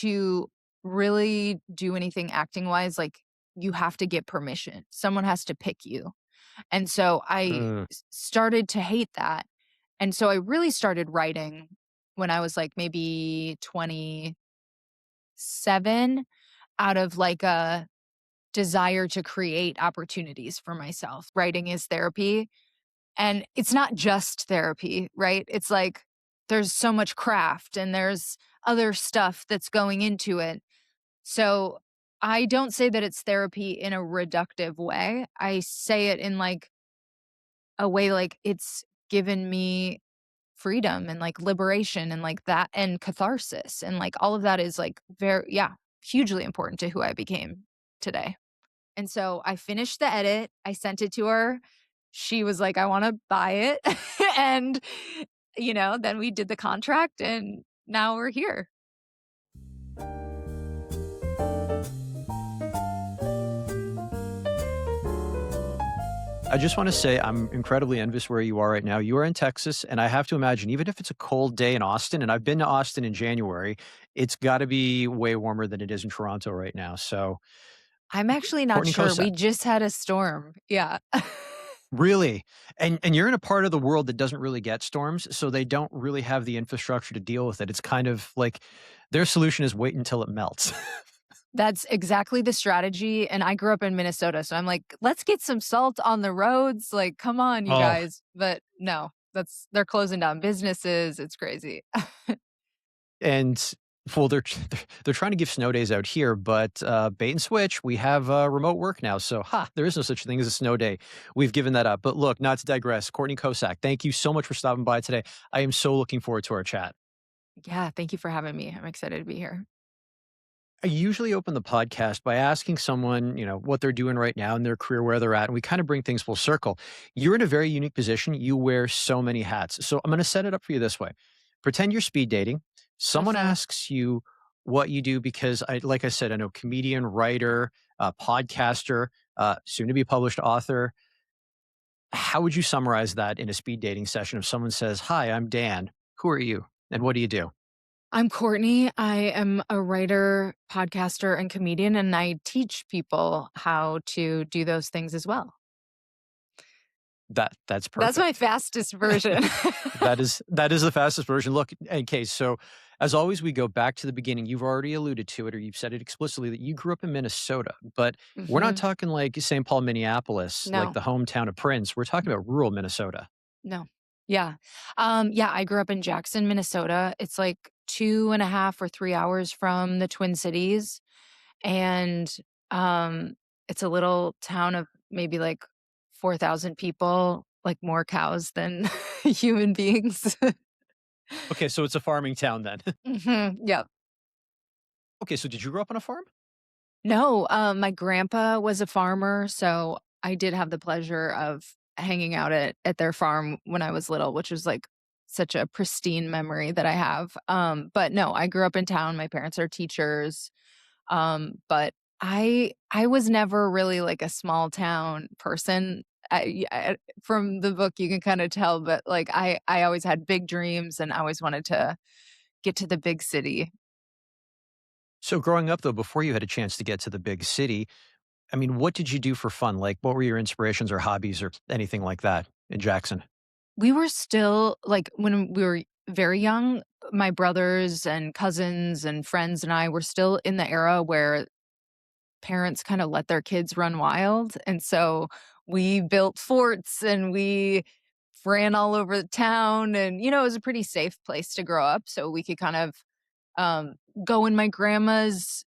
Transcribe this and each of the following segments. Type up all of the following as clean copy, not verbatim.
to really do anything acting wise, like you have to get permission. Someone has to pick you. And so I Mm. started to hate that. And so I really started writing when I was like maybe 27 out of like a desire to create opportunities for myself. Writing is therapy. And it's not just therapy, right? It's like there's so much craft and there's other stuff that's going into it. So I don't say that it's therapy in a reductive way. I say it in like a way like it's given me freedom and like liberation and like that and catharsis. And like all of that is like very, yeah, hugely important to who I became today. And so I finished the edit. I sent it to her. She was like, I want to buy it. And, then we did the contract and now we're here. I just want to say I'm incredibly envious where you are right now. You are in Texas, and I have to imagine, even if it's a cold day in Austin, and I've been to Austin in January, it's got to be way warmer than it is in Toronto right now. So, I'm actually not Courtney sure. Kocak, We just had a storm. Yeah. really, and you're in a part of the world that doesn't really get storms, so they don't really have the infrastructure to deal with it. It's kind of like their solution is wait until it melts. That's exactly the strategy. And I grew up in Minnesota. So I'm like, let's get some salt on the roads. Like, come on, you Oh, guys. But no, they're closing down businesses. It's crazy. and well, they're trying to give snow days out here, but bait and switch. We have remote work now, so there is no such thing as a snow day. We've given that up. But look, not to digress. Courtney Kocak, thank you so much for stopping by today. I am so looking forward to our chat. Yeah. Thank you for having me. I'm excited to be here. I usually open the podcast by asking someone, what they're doing right now in their career, where they're at, and we kind of bring things full circle. You're in a very unique position. You wear so many hats. So I'm going to set it up for you this way. Pretend you're speed dating. Someone Mhm. asks you what you do because like I said, I know comedian, writer, podcaster, soon to be published author. How would you summarize that in a speed dating session if someone says, "Hi, I'm Dan. Who are you? And what do you do?" I'm Courtney. I am a writer, podcaster, and comedian, and I teach people how to do those things as well. That's That's my perfect. fastest version. That is the fastest version. Look, okay, so as always, we go back to the beginning. You've already alluded to it, or you've said it explicitly that you grew up in Minnesota, but we're not Mhm. talking like St. Paul, Minneapolis, like No, the hometown of Prince. We're talking about rural Minnesota. no. Yeah. Yeah, I grew up in Jackson, Minnesota. It's like 2.5 or 3 hours from the Twin Cities. And um, it's a little town of maybe like 4,000 people, like more cows than human beings. Okay, so it's a farming town then. Yep. Okay, so did you grow up on a farm? No, my grandpa was a farmer, so I did have the pleasure of hanging out at their farm when I was little, which was like such a pristine memory that I have. But no, I grew up in town. My parents are teachers. But I was never really like a small town person. From the book, you can kind of tell, but like I always had big dreams and I always wanted to get to the big city. So growing up though, before you had a chance to get to the big city, I mean, what did you do for fun? Like, what were your inspirations or hobbies or anything like that in Jackson? We were still like when we were very young, my brothers and cousins and friends and I were still in the era where parents kind of let their kids run wild. And so we built forts and we ran all over the town. And, it was a pretty safe place to grow up. So we could kind of um, go in my grandma's,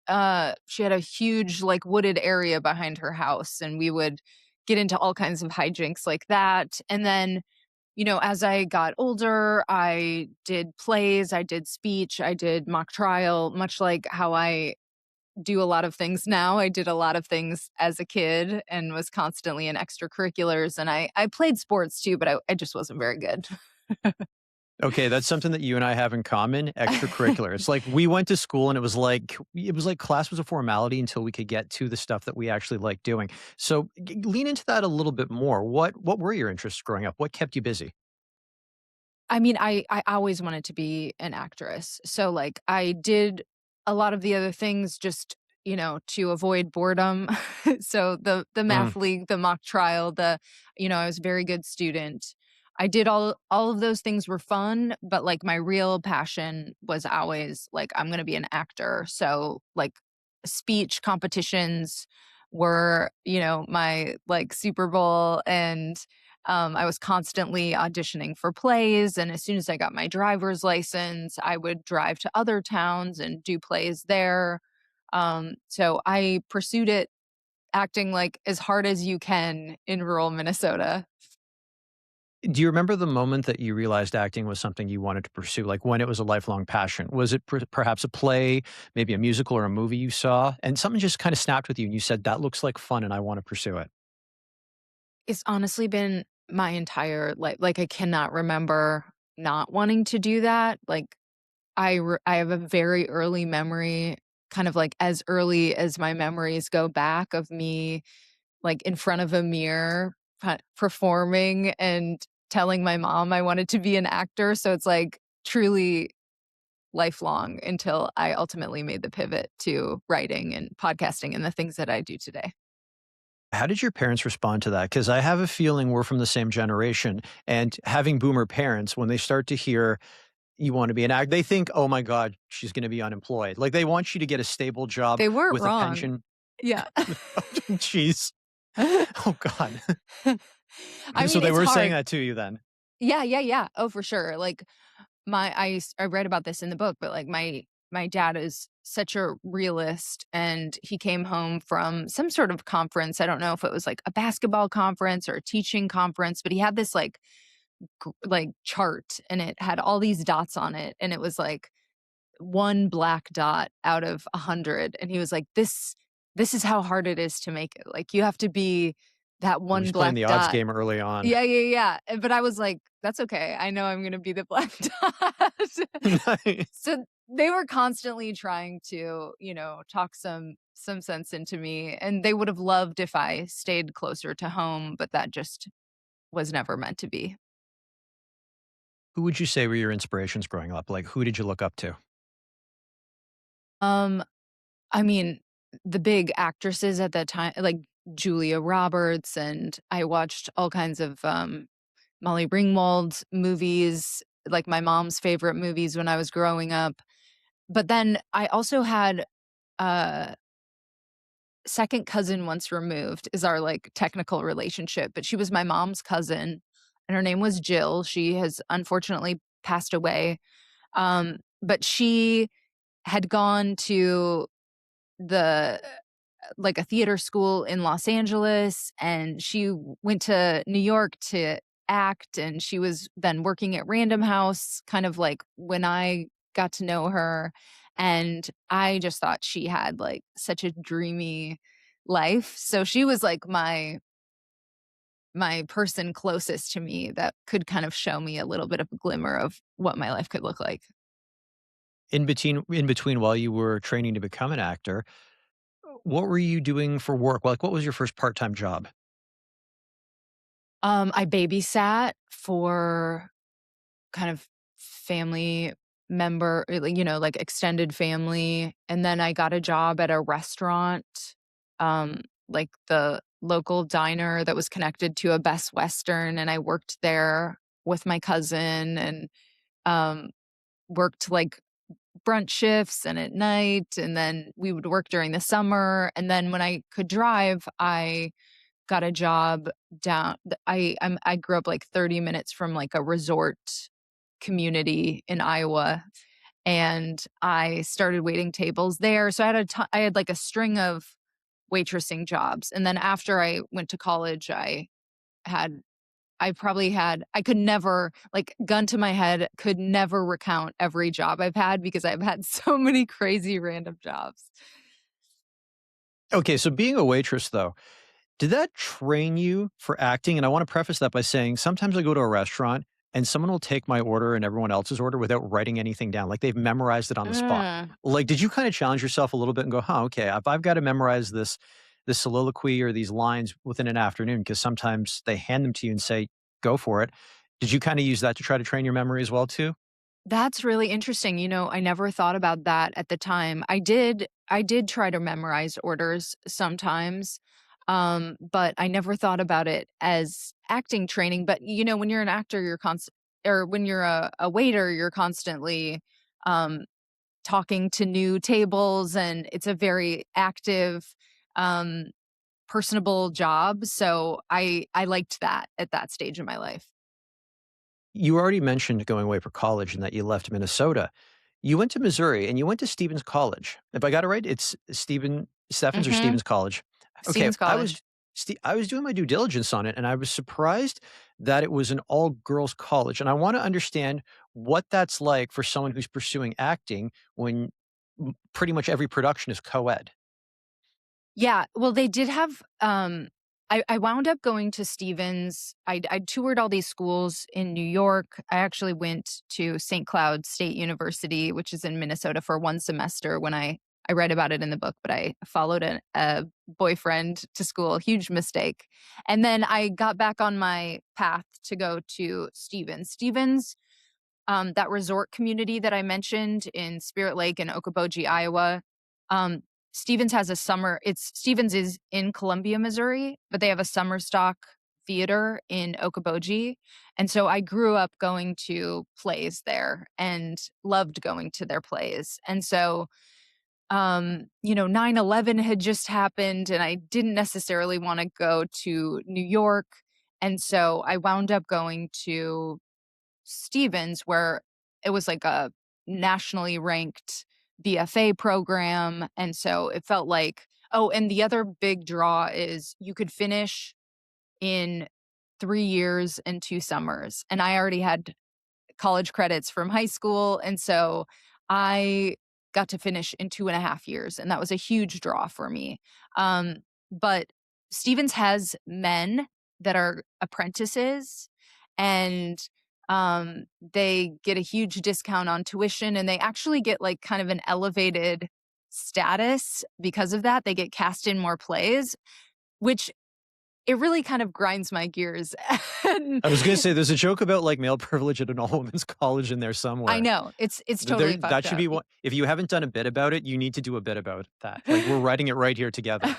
she had a huge, like, wooded area behind her house. And we would get into all kinds of hijinks like that. And then, as I got older, I did plays, I did speech, I did mock trial, much like how I do a lot of things now. I did a lot of things as a kid and was constantly in extracurriculars, and I played sports too, but I just wasn't very good. Okay, that's something that you and I have in common, extracurricular. It's like we went to school and it was like class was a formality until we could get to the stuff that we actually like doing. So lean into that a little bit more. What were your interests growing up? What kept you busy? I mean, I always wanted to be an actress. So, like, I did a lot of the other things just, to avoid boredom. So the Mm. math league, the mock trial, I was a very good student. I did all of those things were fun, but like my real passion was always like I'm going to be an actor. So like speech competitions were, my like Super Bowl, and I was constantly auditioning for plays, and as soon as I got my driver's license, I would drive to other towns and do plays there. So I pursued it acting like as hard as you can in rural Minnesota. Do you remember the moment that you realized acting was something you wanted to pursue, like when it was a lifelong passion? Was it perhaps a play, maybe a musical or a movie you saw, and something just kind of snapped with you and you said, that looks like fun and I want to pursue it? It's honestly been my entire life. Like I cannot remember not wanting to do that. Like I have a very early memory, kind of like as early as my memories go back, of me like in front of a mirror performing and telling my mom I wanted to be an actor. So it's like truly lifelong until I ultimately made the pivot to writing and podcasting and the things that I do today. How did your parents respond to that? Because I have a feeling we're from the same generation, and having boomer parents, when they start to hear you want to be an actor, they think, "Oh my god, she's gonna be unemployed." Like, they want you to get a stable job They weren't with a wrong. pension. Yeah. Jeez. Oh god. I So mean, they it's were saying hard. that to you then. Yeah, yeah, yeah. Oh, for sure. Like I read about this in the book, but like my dad is such a realist, and he came home from some sort of conference. I don't know if it was like a basketball conference or a teaching conference, but he had this like chart, and it had all these dots on it, and it was like one black dot out of 100, and he was like, this is how hard it is to make it. Like you have to be that Oh, one he's playing black the odds dot. game early on. Yeah, yeah, yeah, but I was like, "That's okay. I know I'm gonna be the black dot." Nice. So, they were constantly trying to, talk some sense into me, and they would have loved if I stayed closer to home, but that just was never meant to be. Who would you say were your inspirations growing up? Like, who did you look up to? Um, I mean, the big actresses at that time, like Julia Roberts, and I watched all kinds of, Molly Ringwald movies, like my mom's favorite movies when I was growing up. But then I also had a second cousin once removed is our, like, technical relationship, but she was my mom's cousin, and her name was Jill. She has unfortunately passed away, but she had gone to the like, a theater school in Los Angeles, and she went to New York to act, and she was then working at Random House, kind of like when I got to know her, and I just thought she had, like, such a dreamy life. So she was, like, my person closest to me that could kind of show me a little bit of a glimmer of what my life could look like. In between while you were training to become an actor, what were you doing for work? Like, what was your first part-time job? I babysat for kind of family member, like, like extended family, and then I got a job at a restaurant, um, like the local diner that was connected to a Best Western, and I worked there with my cousin, and, um, worked, like, brunch shifts and at night, and then we would work during the summer, and then when I could drive, I got a job down I grew up, like, 30 minutes from, like, a resort community in Iowa, and I started waiting tables there, so I had, like, a string of waitressing jobs, and then after I went to college, had I could never, like, gun to my head, could never recount every job I've had because I've had so many crazy random jobs. Okay, so being a waitress, though, did that train you for acting? And I want to preface that by saying sometimes I go to a restaurant and someone will take my order and everyone else's order without writing anything down. Like they've memorized it on the spot. Mm. Like, did you kind of challenge yourself a little bit and go, huh, okay, if I've got to memorize this soliloquy or these lines within an afternoon, because sometimes they hand them to you and say, go for it. Did you kind of use that to try to train your memory as well, too? That's really interesting. I never thought about that at the time. I did try to memorize orders sometimes, but I never thought about it as acting training. But when you're an actor, or when you're a waiter, you're constantly um talking to new tables, and it's a very active, um, personable job. So I liked that at that stage in my life. You already mentioned going away for college and that you left Minnesota. You went to Missouri and you went to Stevens College. If I got it right, it's Stephens or Mhm. Stevens College. Okay, Stevens College. I was doing my due diligence on it and I was surprised that it was an all-girls college. And I want to understand what that's like for someone who's pursuing acting when pretty much every production is co-ed. Yeah, well, they did have, I wound up going to Stevens. I toured all these schools in New York. I actually went to St. Cloud State University, which is in Minnesota, for 1 semester when I read about it in the book, but I followed a boyfriend to school, huge mistake. And then I got back on my path to go to Stevens. Stevens, that resort community that I mentioned in Spirit Lake and Okoboji, Iowa. Um, Stevens is in Columbia, Missouri, but they have a summer stock theater in Okoboji. And so I grew up going to plays there and loved going to their plays. And so 9/11 had just happened and I didn't necessarily want to go to New York. And so I wound up going to Stevens, where it was like a nationally ranked BFA program, and so it felt like, oh, and the other big draw is you could finish in 3 years and 2 summers, and I already had college credits from high school, and so I got to finish in 2.5 years, and that was a huge draw for me. Um, but Stevens has men that are apprentices, and they get a huge discount on tuition, and they actually get, like, kind of an elevated status because of that. They get cast in more plays, which it really kind of grinds my gears. And I was gonna say there's a joke about like male privilege at an all women's college in there I somewhere. know, it's There totally that fucked should up. be one if you haven't done a bit about it, you need to do a bit about that. Like, we're writing it right here together.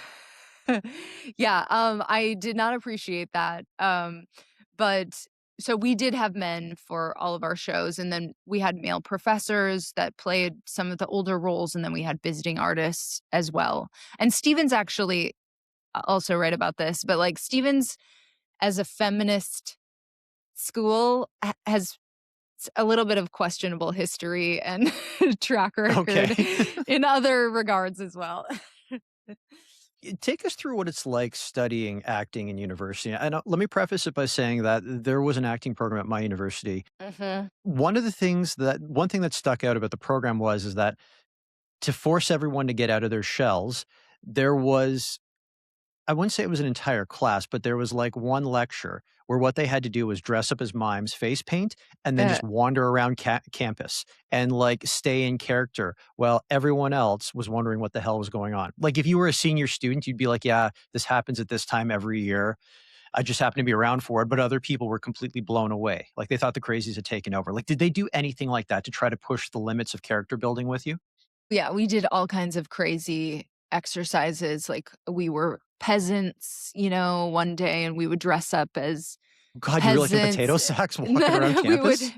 Yeah, I did not appreciate that, but so we did have men for all of our shows, and then we had male professors that played some of the older roles, and then we had visiting artists as well. And Stevens actually also write about this, but, like, Stevens as a feminist school has a little bit of questionable history and track record Okay. in other regards as well. Take us through what it's like studying acting in university. And, let me preface it by saying that there was an acting program at my university. Mhm. One thing that stuck out about the program is that to force everyone to get out of their shells, there was I wouldn't say it was an entire class, but there was like one lecture where what they had to do was dress up as mimes, face paint, and then Uh, just wander around campus and like stay in character while everyone else was wondering what the hell was going on. Like if you were a senior student, you'd be like, yeah, this happens at this time every year. I just happened to be around for it, but other people were completely blown away. Like they thought the crazies had taken over. Like, did they do anything like that to try to push the limits of character building with you? yeah, we did all kinds of crazy exercises, like, we were peasants, one day, and we would dress up as God, you were like in peasants, potato sacks and walking around then we would campus?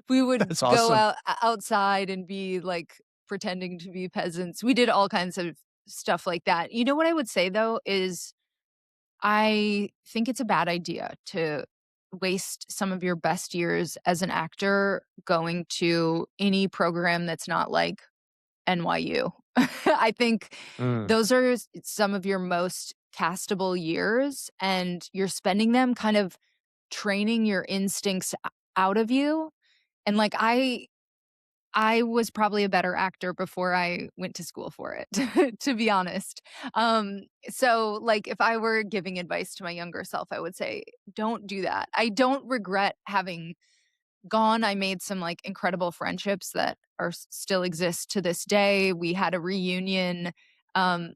we would That's go awesome. outside and be, like, pretending to be peasants. We did all kinds of stuff like that. You know what I would say, though, is I think it's a bad idea to waste some of your best years as an actor going to any program that's not, like, NYU. I think Mm. those are some of your most castable years, and you're spending them kind of training your instincts out of you. And, like, I was probably a better actor before I went to school for it, to be honest. So, like, if I were giving advice to my younger self, I would say, "Don't do that." I don't regret having gone. I made some, like, incredible friendships that still exist to this day. We had a reunion,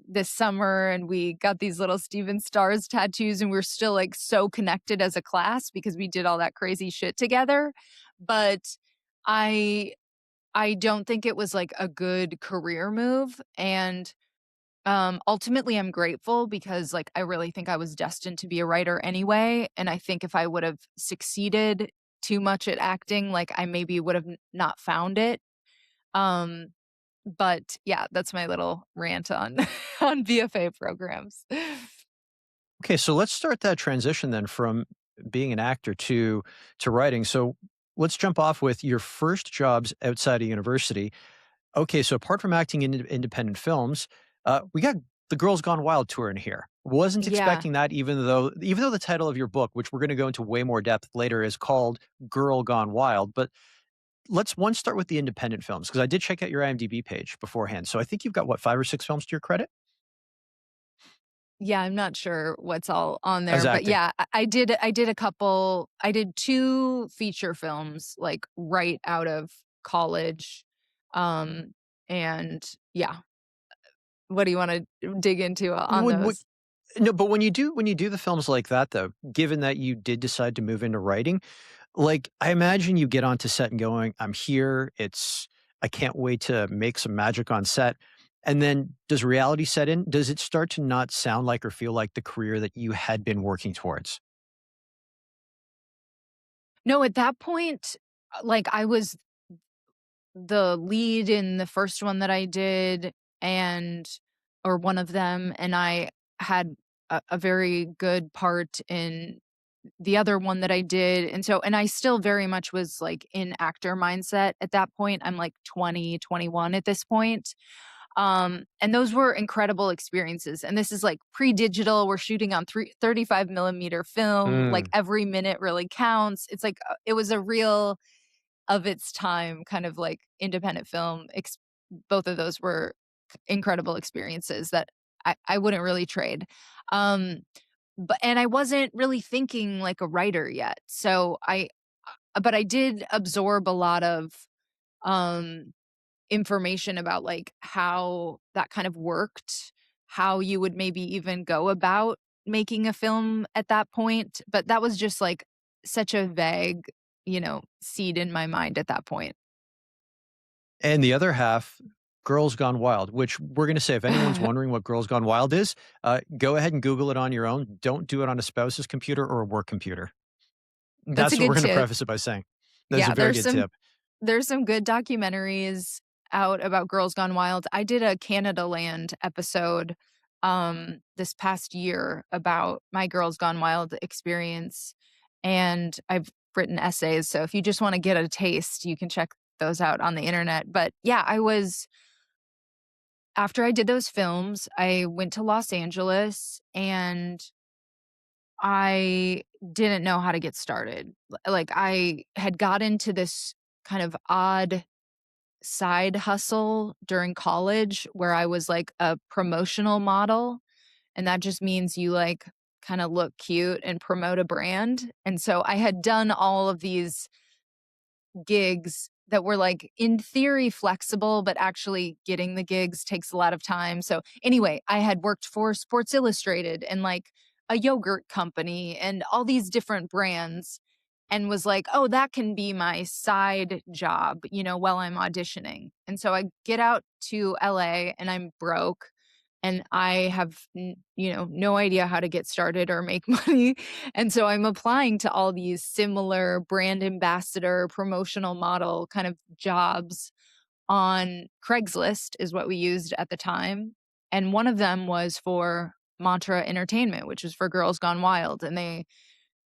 this summer, and we got these little Steven Stars tattoos, and we're still, like, so connected as a class because we did all that crazy shit together. But I I don't think it was, like, a good career move, and, ultimately, I'm grateful because, like, I really think I was destined to be a writer anyway, and I think if I would've succeeded too much at acting, like, I maybe would've not found it, um, but, yeah, that's my little rant on on VFA programs. Okay, so let's start that transition then from being an actor to writing. So let's jump off with your first jobs outside of university. Okay, so apart from acting in independent films, we got the Girls Gone Wild tour in here. Wasn't Yeah. expecting that, even though the title of your book, which we're going to go into way more depth later, is called Girl Gone Wild. But let's one start with the independent films because I did check out your IMDb page beforehand. So I think you've got what 5 or 6 films to your credit Yeah, I'm not sure what's all on as there, but acting. yeah, I did a couple I did 2 feature films, like, right out of college, um, and yeah. What do you wanna dig into on Would those? no, but when you do the films like that though, given that you did decide to move into writing, like, I imagine you get onto set and going, "I'm here, I can't wait to make some magic on set." And then does reality set in? Does it start to not sound like or feel like the career that you had been working towards? No, at that point, like, I was the lead in the first one that I did and or one of them, and I had a very good part in the other one that I did, and I still very much was, like, in actor mindset at that point. I'm, like, 20, 21 at this point, and those were incredible experiences, and this is, like, pre-digital, we're shooting on 35 millimeter film, like, Mm. every minute really counts. It's like, it was a real of its time kind of, like, independent film both of those were incredible experiences that I wouldn't really trade. Um, and I wasn't really thinking like a writer yet. So but I did absorb a lot of um information about like how that kind of worked, how you would maybe even go about making a film at that point, but that was just like such a vague, seed in my mind at that point. And the other half, Girls Gone Wild, which we're gonna say if anyone's wondering what Girls Gone Wild is, go ahead and Google it on your own. Don't do it on a spouse's computer or a work computer. That's a That's what we're good gonna tip. preface it by saying. That's a Yeah, very good tip. there's some good documentaries out about Girls Gone Wild. I did a Canada Land episode, this past year about my Girls Gone Wild experience, and I've written essays, so if you just wanna get a taste, you can check those out on the internet, but yeah, after I did those films, I went to Los Angeles, and I didn't know how to get started. Like, I had got into this kind of odd side hustle during college where I was like a promotional model, and that just means you like kind of look cute and promote a brand. And so I had done all of these gigs that were like in theory flexible, but actually getting the gigs takes a lot of time. So anyway, I had worked for Sports Illustrated and like a yogurt company and all these different brands and was like, "Oh, that can be my side job, while I'm auditioning." And so I get out to LA and I'm broke and I have no idea how to get started or make money. And so I'm applying to all these similar brand ambassador, promotional model kind of jobs on Craigslist is what we used at the time. And one of them was for Mantra Entertainment, which was for Girls Gone Wild. And the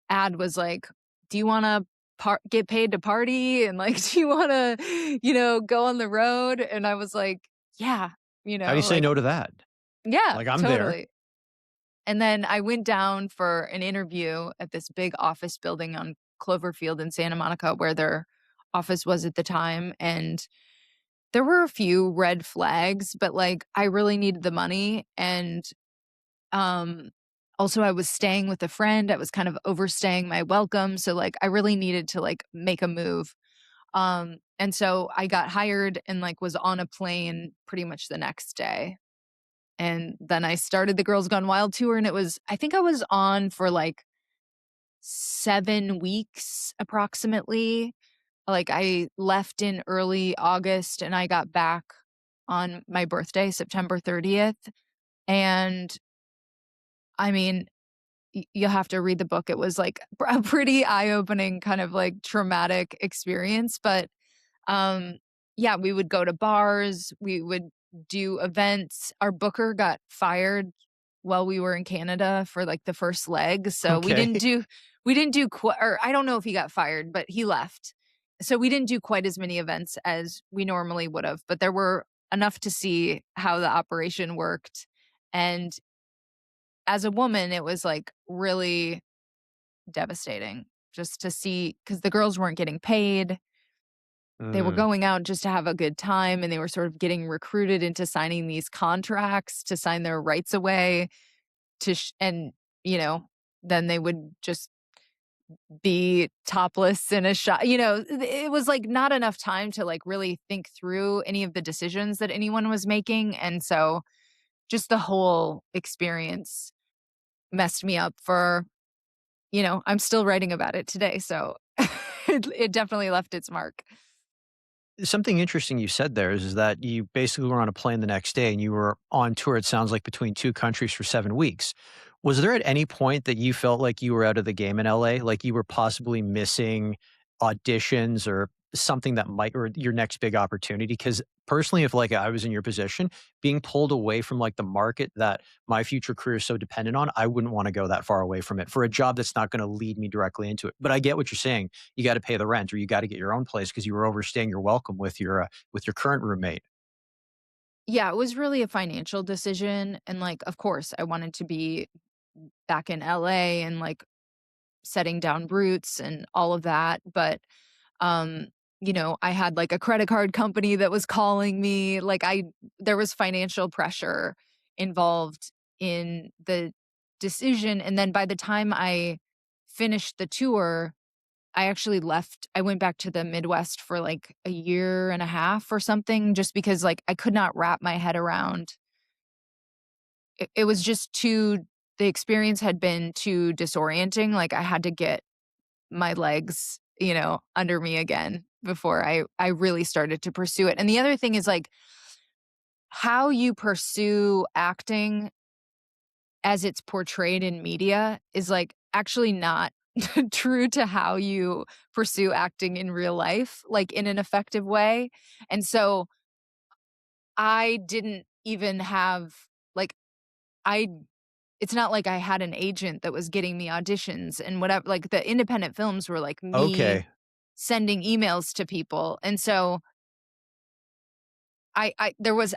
ad was like, "Do you want to get paid to party? And like, do you want to, go on the road?" And I was like, "Yeah, How do you say like, no to that? yeah, Like, I'm there. totally." And then I went down for an interview at this big office building on Cloverfield in Santa Monica where their office was at the time, and there were a few red flags, but, like, I really needed the money, and, um, also I was staying with a friend, I was kind of overstaying my welcome, so, like, I really needed to, like, make a move, and so I got hired and, like, was on a plane pretty much the next day. And then I started the Girls Gone Wild tour, and I think I was on for, like, 7 weeks approximately, Like, I left in early August, and I got back on my birthday, September 30th, and, I mean, you'll have to read the book. It was, like, a pretty eye-opening, kind of, like, traumatic experience, but, um, yeah, we would go to bars, we would do events. Our booker got fired while we were in Canada for, like, the first leg, so Okay. we didn't do qui or I don't know if he got fired, but he left. So we didn't do quite as many events as we normally would've, but there were enough to see how the operation worked, and as a woman, it was, like, really devastating just to see because the girls weren't getting paid. They were Mm. going out just to have a good time, and they were sort of getting recruited into signing these contracts to sign their rights away and, you know, then they would just be topless in a shot. It was, like, not enough time to, like, really think through any of the decisions that anyone was making, and so just the whole experience messed me up for I'm still writing about it today, so it definitely left its mark. Something interesting you said there is that you basically were on a plane the next day and you were on tour, it sounds like, between 2 countries for 7 weeks. Was there at any point that you felt like you were out of the game in LA? Like you were possibly missing auditions or something that might or your next big opportunity? Because personally, if like I was in your position, being pulled away from like the market that my future career is so dependent on, I wouldn't want to go that far away from it for a job that's not going to lead me directly into it. But I get what you're saying. You got to pay the rent or you got to get your own place because you were overstaying your welcome with your current roommate. Yeah, it was really a financial decision, and, like, of course, I wanted to be back in LA and, like, setting down roots and all of that, but, um, I had, like, a credit card company that was calling me, like, I there was financial pressure involved in the decision, and then by the time I finished the tour, I went back to the Midwest for, like, a year and a half or something just because, like, I could not wrap my head around it was just too the experience had been too disorienting, like, I had to get my legs, under me again before I really started to pursue it, and the other thing is, like, how you pursue acting as it's portrayed in media is, like, actually not true to how you pursue acting in real life, like, in an effective way, and so I didn't even have like, I it's not like I had an agent that was getting me auditions and whatever like, the independent films were, like, me Okay. sending emails to people, and so I there was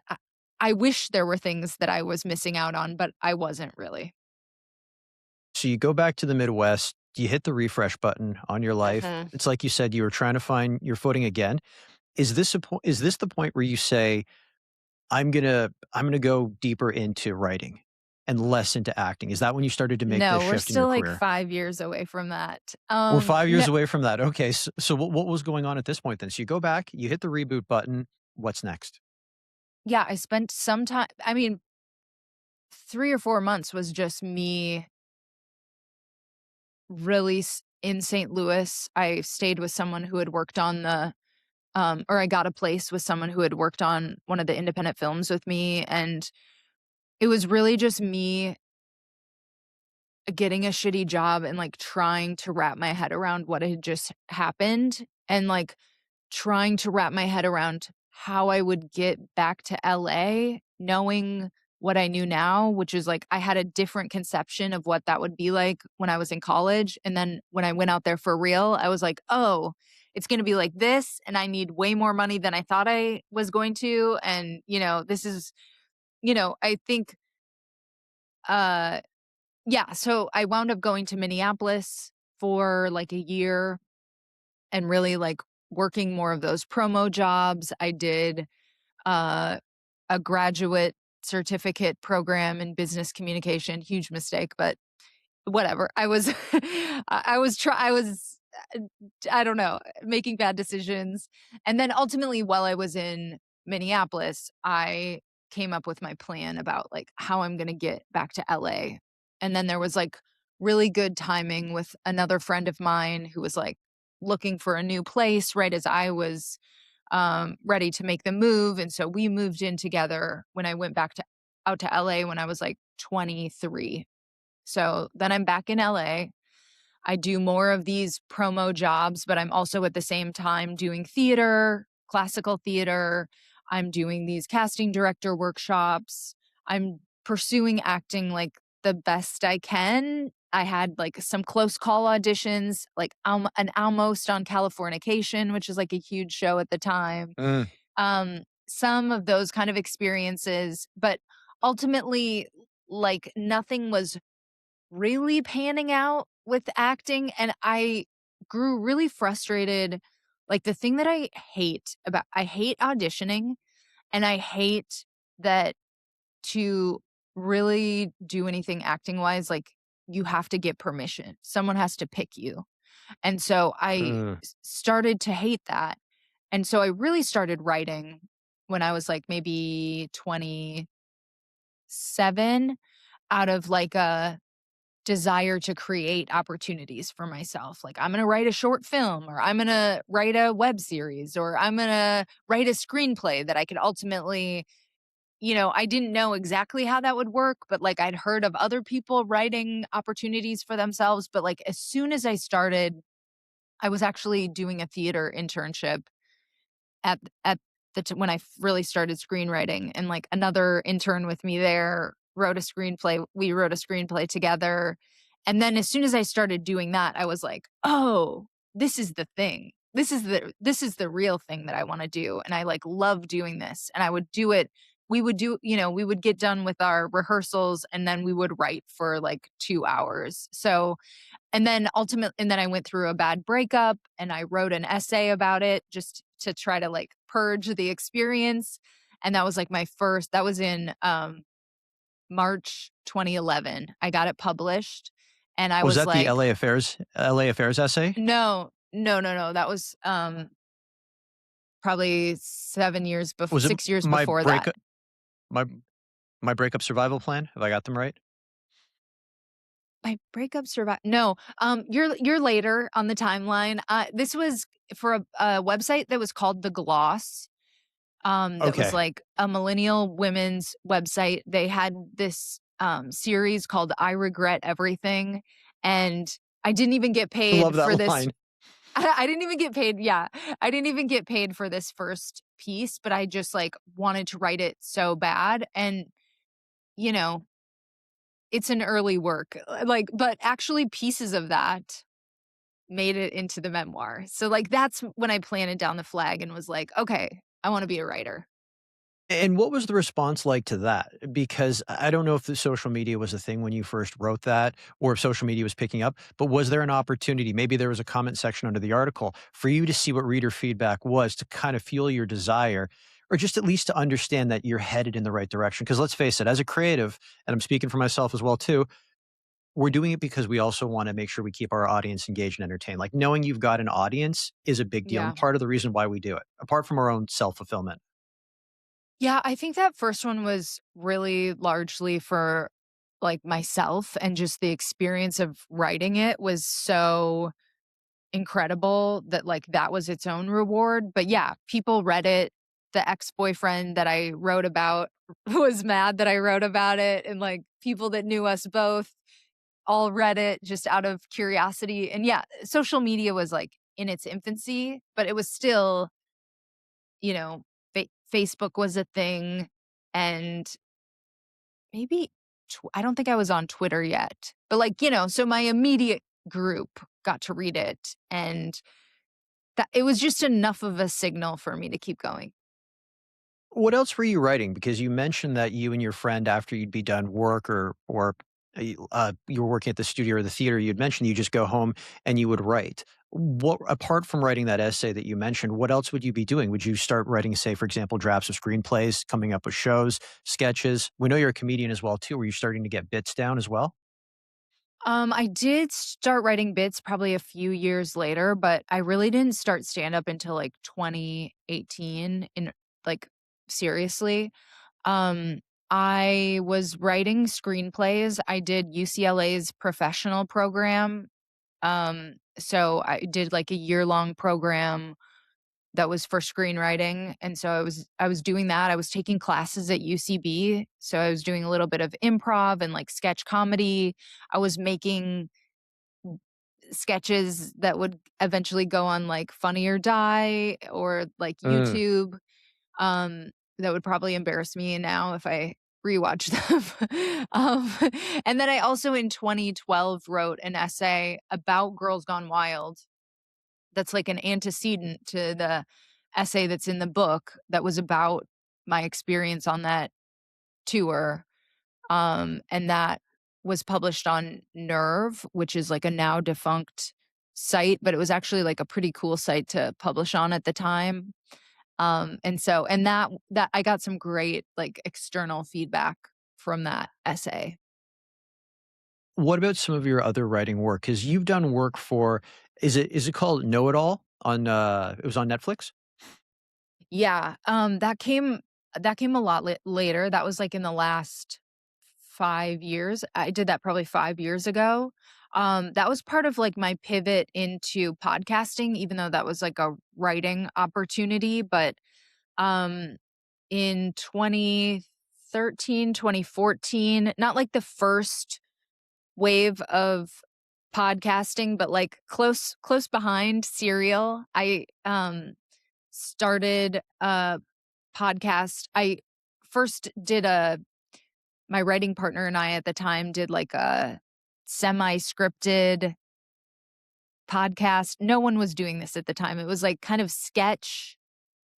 I wish there were things that I was missing out on, but I wasn't really. So you go back to the Midwest, you hit the refresh button on your life. Mhm. It's like you said you were trying to find your footing again. Is this the point where you say I'm gonna go deeper into writing and less into acting? Is that when you started to make this No, we're shift in your still, like, career? 5 years away from that. We're 5 No years away from that. Okay, so what was going on at this point then? So you go back, you hit the reboot button. What's next? yeah, I spent some time I mean, 3 or 4 months was just me really in St. Louis. I stayed with someone who had worked on or I got a place with someone who had worked on one of the independent films with me, and it was really just me getting a shitty job and, like, trying to wrap my head around what had just happened and, like, trying to wrap my head around how I would get back to LA knowing what I knew now, which is, like, I had a different conception of what that would be like when I was in college, and then when I went out there for real, I was like, "Oh, it's gonna be like this, and I need way more money than I thought I was going to, and, this is" I think, uh yeah, so I wound up going to Minneapolis for, like, a year and really, like, working more of those promo jobs. I did, uh, a graduate certificate program in business communication, huge mistake, but whatever. I was I was, uh, I don't know, making bad decisions, and then ultimately, while I was in Minneapolis, I came up with my plan about, like, how I'm gonna get back to LA, and then there was, like, really good timing with another friend of mine who was like looking for a new place right as I was ready to make the move. And so we moved in together when I went back to out to LA when I was like 23. So then I'm back in LA. I do more of these promo jobs, but I'm also at the same time doing theater, classical theater. I'm doing these casting director workshops. I'm pursuing acting like the best I can. I had like some close call auditions, like an Almost on Californication, which is like a huge show at the time. Mm, Some of those kind of experiences, but ultimately, like nothing was really panning out with acting, and I grew really frustrated. Like, the thing that I hate auditioning, and I hate that to really do anything acting-wise, like, you have to get permission. Someone has to pick you, and so I mm. started to hate that, and so I really started writing when I was, like, maybe 27 out of, like, a desire to create opportunities for myself. Like, I'm gonna write a short film, or I'm gonna write a web series, or I'm gonna write a screenplay that I could ultimately, I didn't know exactly how that would work, but like I'd heard of other people writing opportunities for themselves. But like as soon as I started, I was actually doing a theater internship at when I really started screenwriting, and like another intern with me there wrote a screenplay. We wrote a screenplay together. And then as soon as I started doing that, I was like, "Oh, this is the thing. This is the real thing that I want to do." And I like love doing this. And I would do it. We would get done with our rehearsals and then we would write for like 2 hours. So and then I went through a bad breakup and I wrote an essay about it just to try to like purge the experience. And that was like that was in March 2011. I got it published and I Was was that the like, LA Affairs essay? no, no, no, no. That was probably Was it 6 years my before that. breakup my my breakup survival plan? Have I got them right? My breakup survive no, you're later on the timeline. This was for a website that was called The Gloss. That was Okay. like a millennial women's website. They had this, series called I Regret Everything, and I didn't even get I love paid for that this. line. I didn't even get paid, yeah. I didn't even get paid for this first piece, but I just, like, wanted to write it so bad, and, you know, it's an early work, but actually pieces of that made it into the memoir. So, like, that's when I planted down the flag and was like, "Okay, I wanna be a writer." And what was the response like to that? Because I don't know if the social media was a thing when you first wrote that or if social media was picking up, but was there an opportunity? Maybe there was a comment section under the article for you to see what reader feedback was to kind of fuel your desire or just at least to understand that you're headed in the right direction. Because let's face it, as a creative, and I'm speaking for myself as well too, we're doing it because we also want to make sure we keep our audience engaged and entertained. Like knowing you've got an audience is a big deal and Yeah. part of the reason why we do it, apart from our own self fulfillment. Yeah, I think that first one was really largely for, like, myself, and just the experience of writing it was so incredible that, like, that was its own reward. But yeah, people read it. The ex-boyfriend that I wrote about was mad that I wrote about it, and, like, people that knew us both all read it just out of curiosity. And yeah, social media was, like, in its infancy, but it was still, you know, Facebook was a thing, and maybe I don't think I was on Twitter yet, but, like, so my immediate group got to read it, and that it was just enough of a signal for me to keep going. What else were you writing? Because you mentioned that you and your friend, after you'd be done work or you were working at the studio or the theater, you'd mentioned you just go home and you would write. What apart from writing that essay that you mentioned, what else would you be doing? Would you start writing, say, for example, drafts of screenplays, coming up with shows, sketches? We know you're a comedian as well too. Were you starting to get bits down as well? I did start writing bits probably a few years later, but I really didn't start stand up until, like, 2018 like, seriously. Um, I was writing screenplays. I did UCLA's professional program. So I did like a year-long program that was for screenwriting, and so I was doing that. I was taking classes at UCB, so I was doing a little bit of improv and like sketch comedy. I was making sketches that would eventually go on like Funny or Die or like Mm. YouTube. Um, that would probably embarrass me now if I rewatch them. And then I also in 2012 wrote an essay about Girls Gone Wild that's like an antecedent to the essay that's in the book that was about my experience on that tour. And that was published on Nerve, which is like a now defunct site, but it was actually like a pretty cool site to publish on at the time. And that I got some great like external feedback from that essay. What about some of your other writing work? Because 'Cause you've done work for is it called Know It All on, it was on Netflix? Yeah, that came a lot later. That was like in the last 5 years. I did that probably 5 years ago. That was part of like my pivot into podcasting, even though that was like a writing opportunity. But um, in 2013, 2014, not like the first wave of podcasting, but like close behind Serial. I started a podcast. I first did a my writing partner and I at the time did like a semi-scripted podcast. No one was doing this at the time. It was like kind of sketch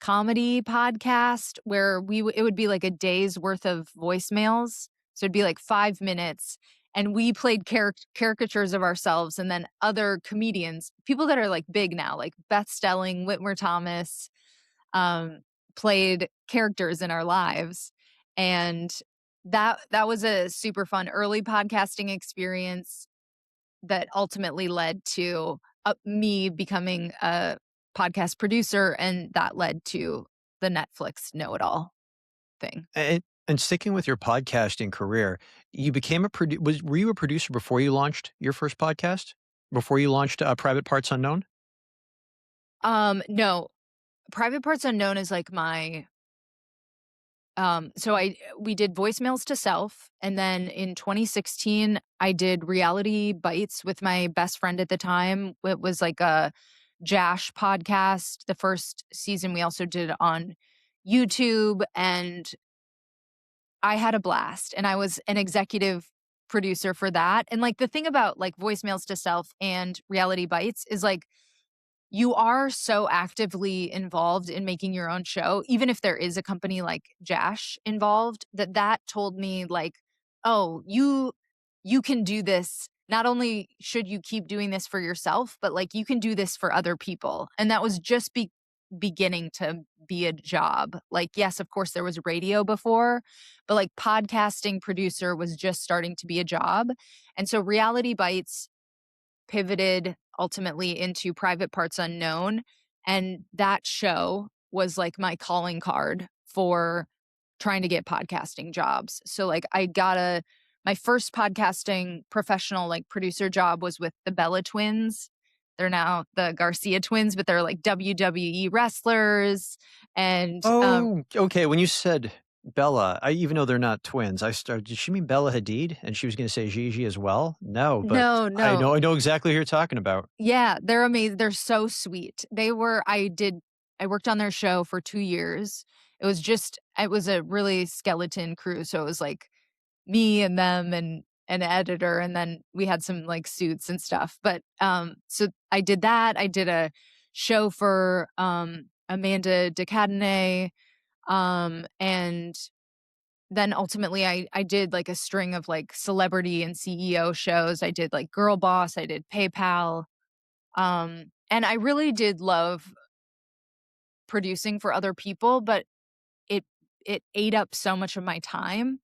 comedy podcast where it would be like a day's worth of voicemails. So it'd be like 5 minutes and we played caricatures of ourselves and then other comedians, people that are like big now, like Beth Stelling, Whitmer Thomas, um, played characters in our lives. And that was a super fun early podcasting experience that ultimately led to me becoming a podcast producer, and that led to the Netflix Know It All thing. And sticking with your podcasting career, you became a were you a producer before you launched your first podcast? Before you launched, Private Parts Unknown? No, Private Parts Unknown is like my so I we did voicemails to self, and then in 2016 I did Reality Bites with my best friend at the time. It was like a Jash podcast. The first season we also did on YouTube, and I had a blast, and I was an executive producer for that. And like the thing about like voicemails to self and Reality Bites is like you are so actively involved in making your own show, even if there is a company like Jash involved, that told me like, "Oh, you can do this. Not only should you keep doing this for yourself, but like you can do this for other people." And that was just beginning to be a job. Like, yes, of course there was radio before, but like podcasting producer was just starting to be a job. And so Reality Bites pivoted ultimately into Private Parts Unknown, and that show was like my calling card for trying to get podcasting jobs. So like I got a my first podcasting professional like producer job was with the Bella Twins. They're now the Garcia twins, but they're like WWE wrestlers and Oh, okay, when you said Bella, I even though they're not twins, I started did she mean Bella Hadid? And she was gonna say Gigi as well? No, but no, I know no. I know exactly who you're talking about. Yeah, they're amazing. They're so sweet. I worked on their show for 2 years. It was a really skeleton crew, so it was like me and them and an editor, and then we had some, like, suits and stuff, but, so I did that. I did a show for, Amanda de Cadenet, and then ultimately I did, like, a string of, like, celebrity and CEO shows. I did, like, Girl Boss, I did PayPal. And I really did love producing for other people, but it it ate up so much of my time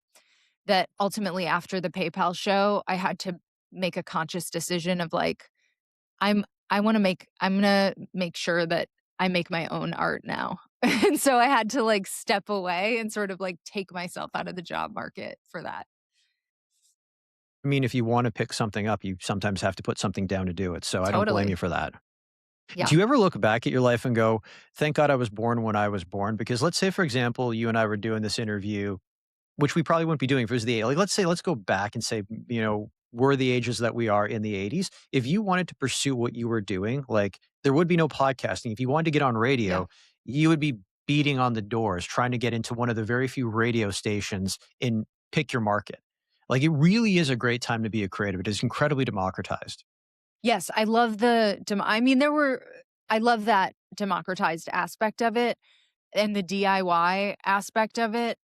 that ultimately after the PayPal show, I had to make a conscious decision of like, I'm gonna make sure that I make my own art now. And so I had to like step away and sort of like take myself out of the job market for that. I mean, if you wanna pick something up, you sometimes have to put something down to do it, so I don't blame you Totally. for that. Yeah. Do you ever look back at your life and go, "Thank God I was born when I was born"? Because let's say, for example, you and I were doing this interview, which we probably wouldn't be doing if it was the like, let's say let's go back and say, we're the ages that we are in the '80s. If you wanted to pursue what you were doing, like, there would be no podcasting. If you wanted to get on Yeah. radio, you would be beating on the doors trying to get into one of the very few radio stations in pick your market. Like, it really is a great time to be a creative. It is incredibly democratized. Yes, I love I mean, I love that democratized aspect of it and the DIY aspect of it.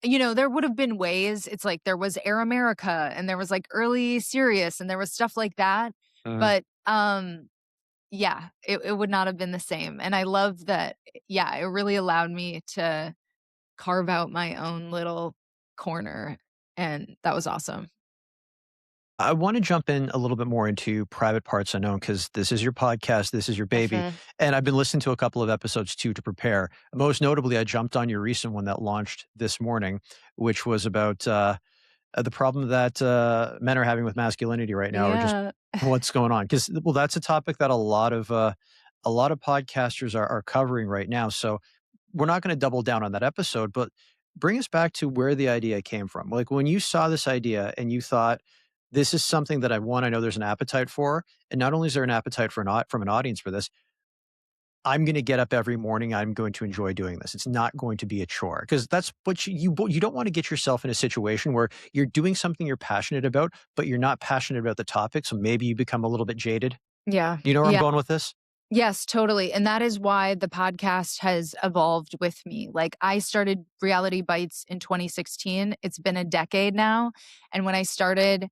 There would have been ways. It's like there was Air America and there was like early Sirius and there was stuff like that. Mhm. But yeah, it would not have been the same. And I love that, yeah, it really allowed me to carve out my own little corner. And that was awesome. I wanna jump in a little bit more into Private Parts Unknown because this is your podcast, this is your baby, Mhm. and I've been listening to a couple of episodes too to prepare. Most notably, I jumped on your recent one that launched this morning, which was about, the problem that, men are having with masculinity right now or just Yeah. what's going on. Because well, that's a topic that a lot of podcasters are covering right now, so we're not gonna double down on that episode, but bring us back to where the idea came from. Like, when you saw this idea and you thought, "This is something that I know there's an appetite for, and not only is there an appetite for from an audience for this, I'm gonna get up every morning, I'm going to enjoy doing this. It's not going to be a chore because that's what you don't wanna get yourself in a situation where you're doing something you're passionate about, but you're not passionate about the topic, so maybe you become a little bit jaded. Yeah. You know where I'm Yeah. going with this? Yes, totally. And that is why the podcast has evolved with me. Like I started Reality Bites in 2016. It's been a decade now. And when I started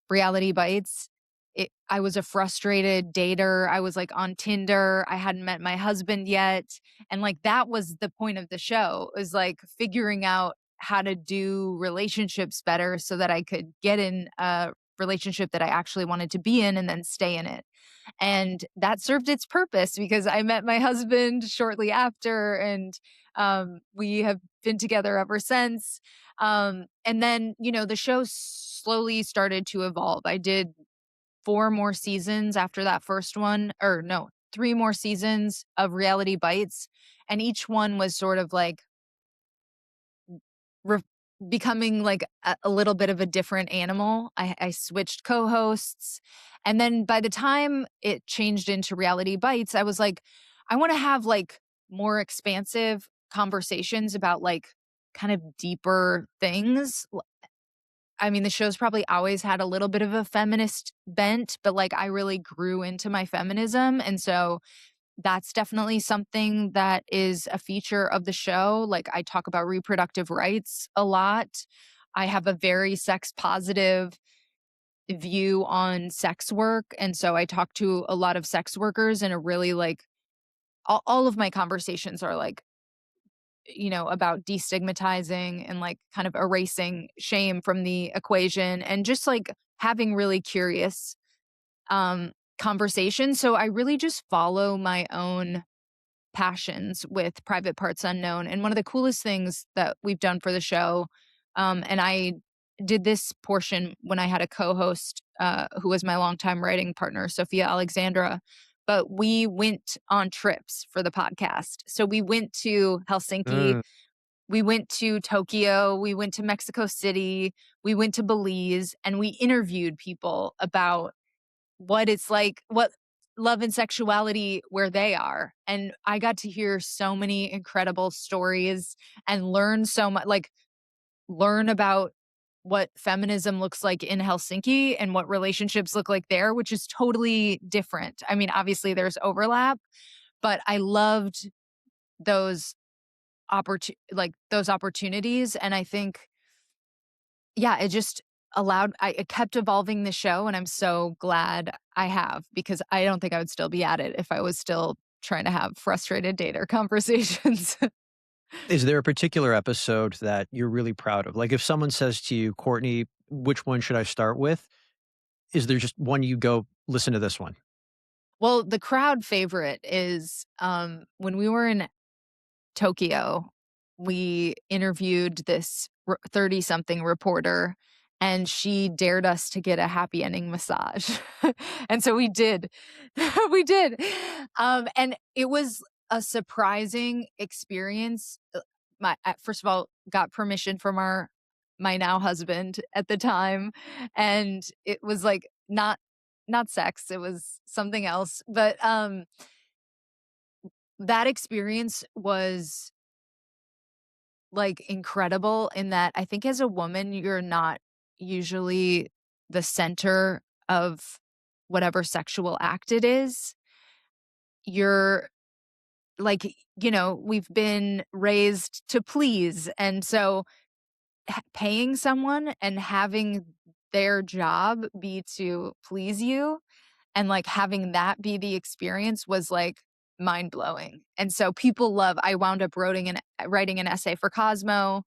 Reality Bites, I was a frustrated dater. I was like on Tinder. I hadn't met my husband yet. And like that was the point of the show, was like figuring out how to do relationships better so that I could get in a relationship that I actually wanted to be in and then stay in it. And that served its purpose because I met my husband shortly after, and we have been together ever since. And then, the show slowly started to evolve. I did four more seasons after that first one, or no, three more seasons of Reality Bites. And each one was sort of like re- becoming like a little bit of a different animal. I switched co-hosts, and then by the time it changed into Reality Bites, I was like, I want to have like more expansive conversations about like kind of deeper things. I mean, the show's probably always had a little bit of a feminist bent, but like I really grew into my feminism, and so that's definitely something that is a feature of the show. Like, I talk about reproductive rights a lot. I have a very sex positive view on sex work. And so I talk to a lot of sex workers in a really like, all of my conversations are like, about destigmatizing and like kind of erasing shame from the equation and just like having really curious conversations. So I really just follow my own passions with Private Parts Unknown. And one of the coolest things that we've done for the show, and I did this portion when I had a co-host who was my longtime writing partner, Sophia Alexandra. But we went on trips for the podcast. So we went to Helsinki, Mm. we went to Tokyo, we went to Mexico City, we went to Belize, and we interviewed people about what it's like, what love and sexuality where they are. And I got to hear so many incredible stories and learn so much, like learn about what feminism looks like in Helsinki and what relationships look like there, which is totally different. I mean, obviously there's overlap, but I loved those those opportunities. And I think, yeah, it just it kept evolving the show, and I'm so glad I have, because I don't think I would still be at it if I was still trying to have frustrated dater conversations. Is there a particular episode that you're really proud of? Like, if someone says to you, "Courtney, which one should I start with?" Is there just one you go, "Listen to this one?" Well, the crowd favorite is, when we were in Tokyo, we interviewed this 30 something reporter, and she dared us to get a happy ending massage. And so we did. We did. And it was a surprising experience. First of all, got permission from our my now husband at the time, and it was like not sex, it was something else. But that experience was like, incredible in that I think as a woman, you're not usually the center of whatever sexual act it is. You're like, we've been raised to please, and so paying someone and having their job be to please you and, like, having that be the experience was, like, mind-blowing, and so people love I wound up writing an essay for Cosmo,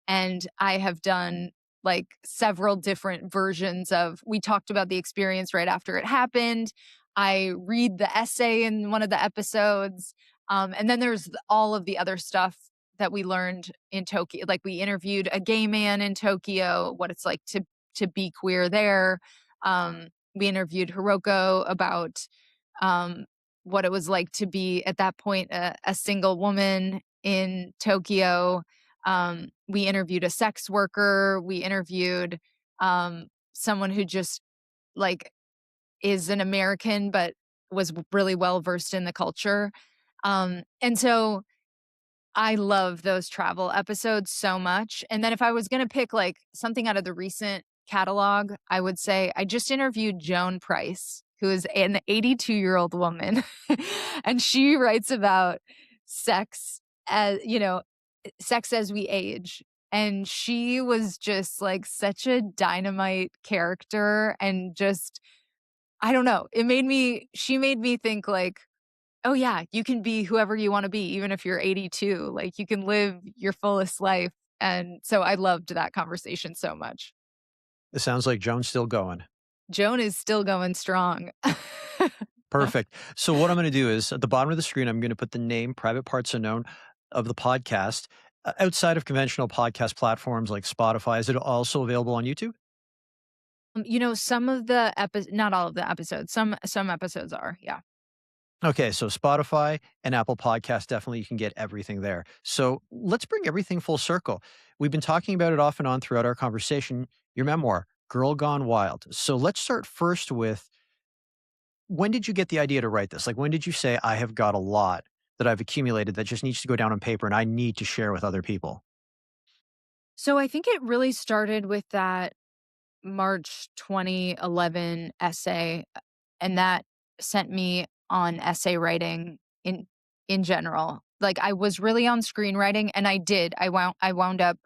and I have done, like, several different versions of we talked about the experience right after it happened. I read the essay in one of the episodes, and then there's all of the other stuff that we learned in Tokyo. Like, we interviewed a gay man in Tokyo, what it's like to be queer there. We interviewed Hiroko about, um, what it was like to be, at that point, a single woman in Tokyo. We interviewed a sex worker. We interviewed, someone who just, like, is an American, but was really well versed in the culture. And so I love those travel episodes so much, and then if I was gonna pick, like, something out of the recent catalog, I would say I just interviewed Joan Price, who is an 82-year-old woman, and she writes about sex sex as we age, and she was just, like, such a dynamite character and just I don't know, she made me think, like, oh, yeah, you can be whoever you wanna be even if you're 82, like, you can live your fullest life, and so I loved that conversation so much. It sounds like Joan's still going. Joan is still going strong. Perfect. So what I'm gonna do is at the bottom of the screen, I'm gonna put the name, Private Parts Unknown, of the podcast. Outside of conventional podcast platforms like Spotify, is it also available on YouTube? Some of the episodes, not all of the episodes, some episodes are, yeah. Okay, so Spotify and Apple Podcasts, definitely you can get everything there. So let's bring everything full circle. We've been talking about it off and on throughout our conversation, your memoir, Girl Gone Wild. So let's start first with when did you get the idea to write this? Like, when did you say, I have got a lot that I've accumulated that just needs to go down on paper and I need to share with other people? So I think it really started with that March 2011 essay, and that sent me on essay writing in general. Like, I was really on screenwriting, and I wound up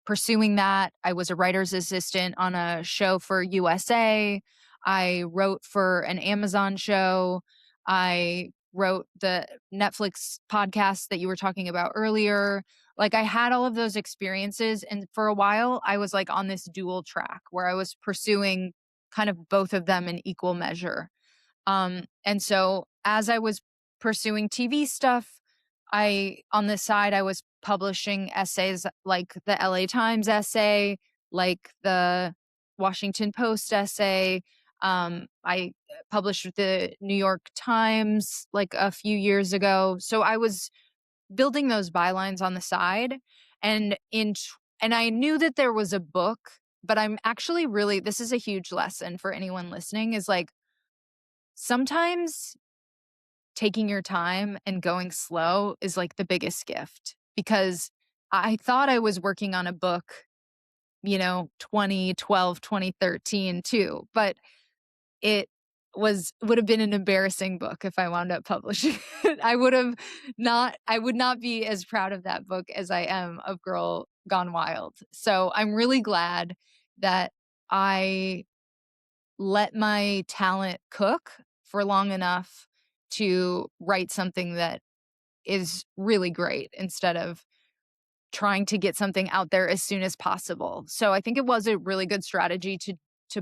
pursuing that. I was a writer's assistant on a show for USA. I wrote for an Amazon show. I wrote the Netflix podcast that you were talking about earlier. Like, I had all of those experiences, and for a while, I was, like, on this dual track where I was pursuing kind of both of them in equal measure. And so as I was pursuing TV stuff, on the side, I was publishing essays like the LA Times essay, like the Washington Post essay. I published with the New York Times like a few years ago. So I was building those bylines on the side, and and I knew that there was a book, but I'm actually really this is a huge lesson for anyone listening is like sometimes taking your time and going slow is like the biggest gift because I thought I was working on a book, 2012, 2013 too, but it would have been an embarrassing book if I wound up publishing it. I would not be as proud of that book as I am of Girl Gone Wild. So I'm really glad that I let my talent cook for long enough to write something that is really great instead of trying to get something out there as soon as possible. So I think it was a really good strategy to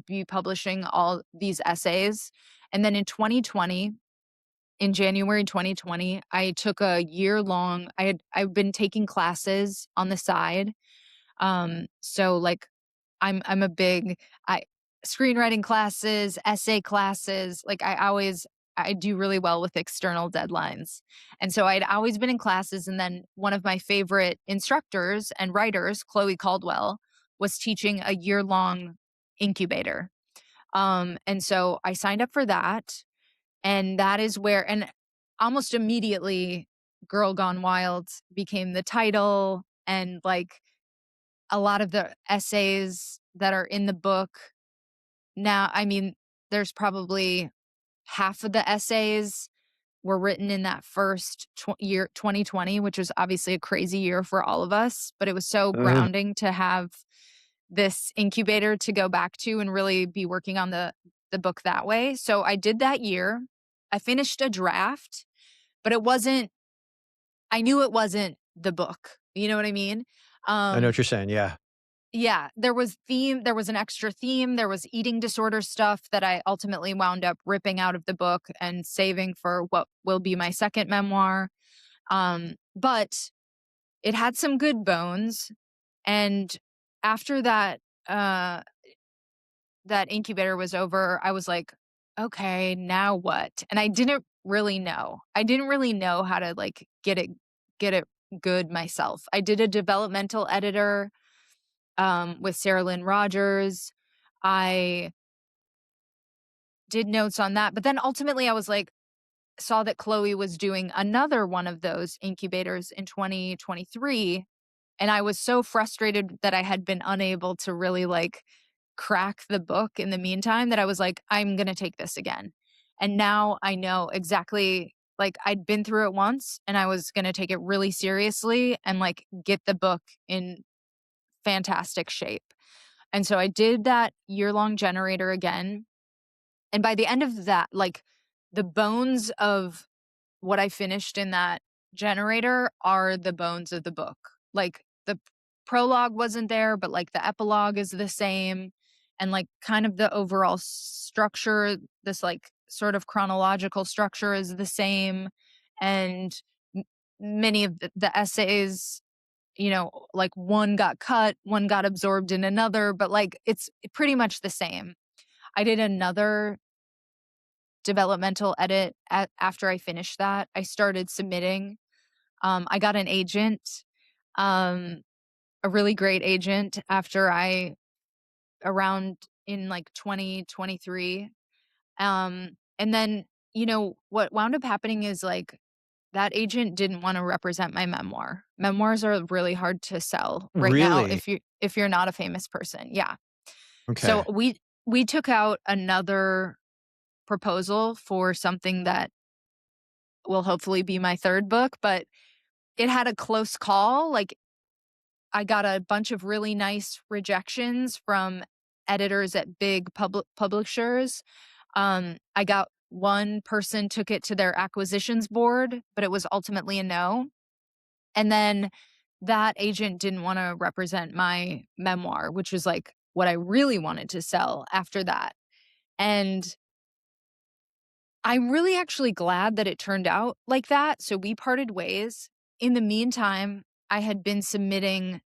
be publishing all these essays. And then in January 2020, I took a year long I've been taking classes on the side. So like I'm a big I screenwriting classes, essay classes, like, I do really well with external deadlines, and so I'd always been in classes, and then one of my favorite instructors and writers, Chloe Caldwell, was teaching a year-long incubator, and so I signed up for that, and that is where and almost immediately, Girl Gone Wild became the title, and, like, a lot of the essays that are in the book now I mean, there's probably half of the essays were written in that first 2020, which was obviously a crazy year for all of us, but it was so Ugh. grounding to have this incubator to go back to and really be working on the book that way. So I did that year. I finished a draft, but it wasn't I knew it wasn't the book. You know what I mean? I know Um what you're saying, yeah. Yeah, there was an extra theme, there was eating disorder stuff that I ultimately wound up ripping out of the book and saving for what will be my second memoir, but it had some good bones, and after uh, that incubator was over, I was like, "Okay, now what?" And I didn't really know. I didn't really know how to, like, get it good myself. I did a developmental editor with Sarah Lynn Rogers. I did notes on that, but then ultimately I was like, saw that Chloe was doing another one of those incubators in 2023. And I was so frustrated that I had been unable to really like crack the book in the meantime that I was like, I'm going to take this again. And now I know exactly like I'd been through it once and I was going to take it really seriously and like get the book in fantastic shape. And so I did that year-long generator again, and by the end of that, like, the bones of what I finished in that generator are the bones of the book. Like, the prologue wasn't there, but, like, the epilogue is the same, and, like, kind of the overall structure, this, like, sort of chronological structure is the same, and m many of the essays like one got cut, one got absorbed in another, but like it's pretty much the same. I did another developmental edit after I finished that. I started submitting. I got an agent, um, a really great agent after I around in like 2023. And then, what wound up happening is like that agent didn't wanna represent my memoir. Memoirs are really hard to sell right now Really? if you're not a famous person, yeah. So Okay. we took out another proposal for something that will hopefully be my 3rd book, but it had a close call, like, I got a bunch of really nice rejections from editors at big publishers. I got one person took it to their acquisitions board, but it was ultimately a no. And then that agent didn't wanna represent my memoir, which was, like, what I really wanted to sell after that. And I'm really actually glad that it turned out like that, so we parted ways. In the meantime, I had been submitting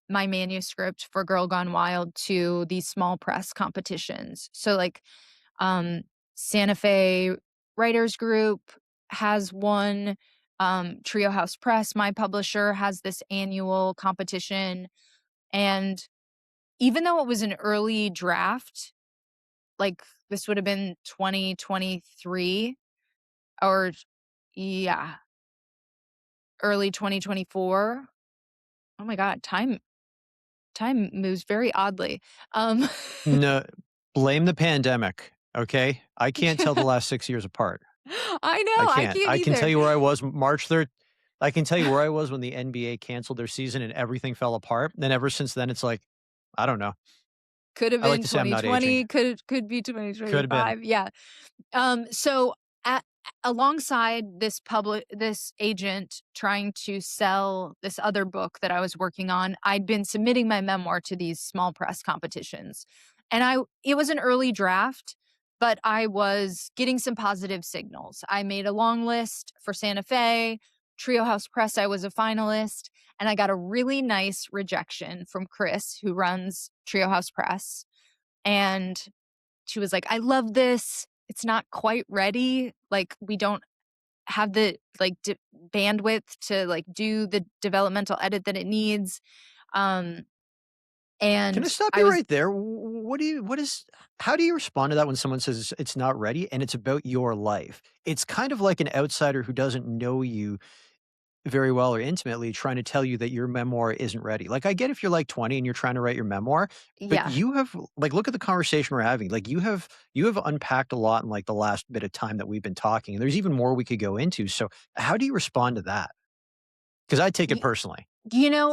my manuscript for Girl Gone Wild to these small press competitions. So, like, um, Santa Fe Writers Group has one, Trio House Press, my publisher, has this annual competition, and even though it was an early draft, like, this would have been 2023 or yeah, early 2024. Oh my god, time moves very oddly. Um No, blame the pandemic, okay? I can't tell the last 6 years apart. I I know, I can't. can't I can tell either. you where I was March 3rd. I can tell you where I was when the NBA canceled their season and everything fell apart, then ever since then, it's like, I don't know. Could have I like been to say I'm not aging. 2020, could be Could have been. 2025, yeah. So at alongside this agent trying to sell this other book that I was working on, I'd been submitting my memoir to these small press competitions. And it was an early draft, but I was getting some positive signals. I made a long list for Santa Fe. Trio House Press, I was a finalist, and I got a really nice rejection from Chris, who runs Trio House Press. And she was like, "I love this. It's not quite ready. Like, we don't have the like bandwidth to like do the developmental edit that it needs." Um, Can I and stop I you was right there? What do you what is how do you respond to that when someone says it's not ready and it's about your life? It's kind of like an outsider who doesn't know you very well or intimately trying to tell you that your memoir isn't ready. Like, I get if you're like 20 and you're trying to write your memoir, but yeah. you have like look at the conversation we're having. Like you have unpacked a lot in like the last bit of time that we've been talking. And there's even more we could go into. So how do you respond to that? Because I take it Y- personally.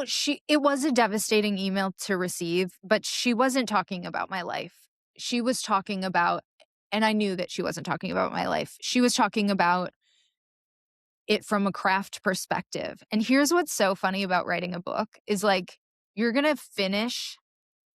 she it was a devastating email to receive, but she wasn't talking about my life. She was talking about, and I knew that she wasn't talking about my life. She was talking about it from a craft perspective. And here's what's so funny about writing a book is like you're going to finish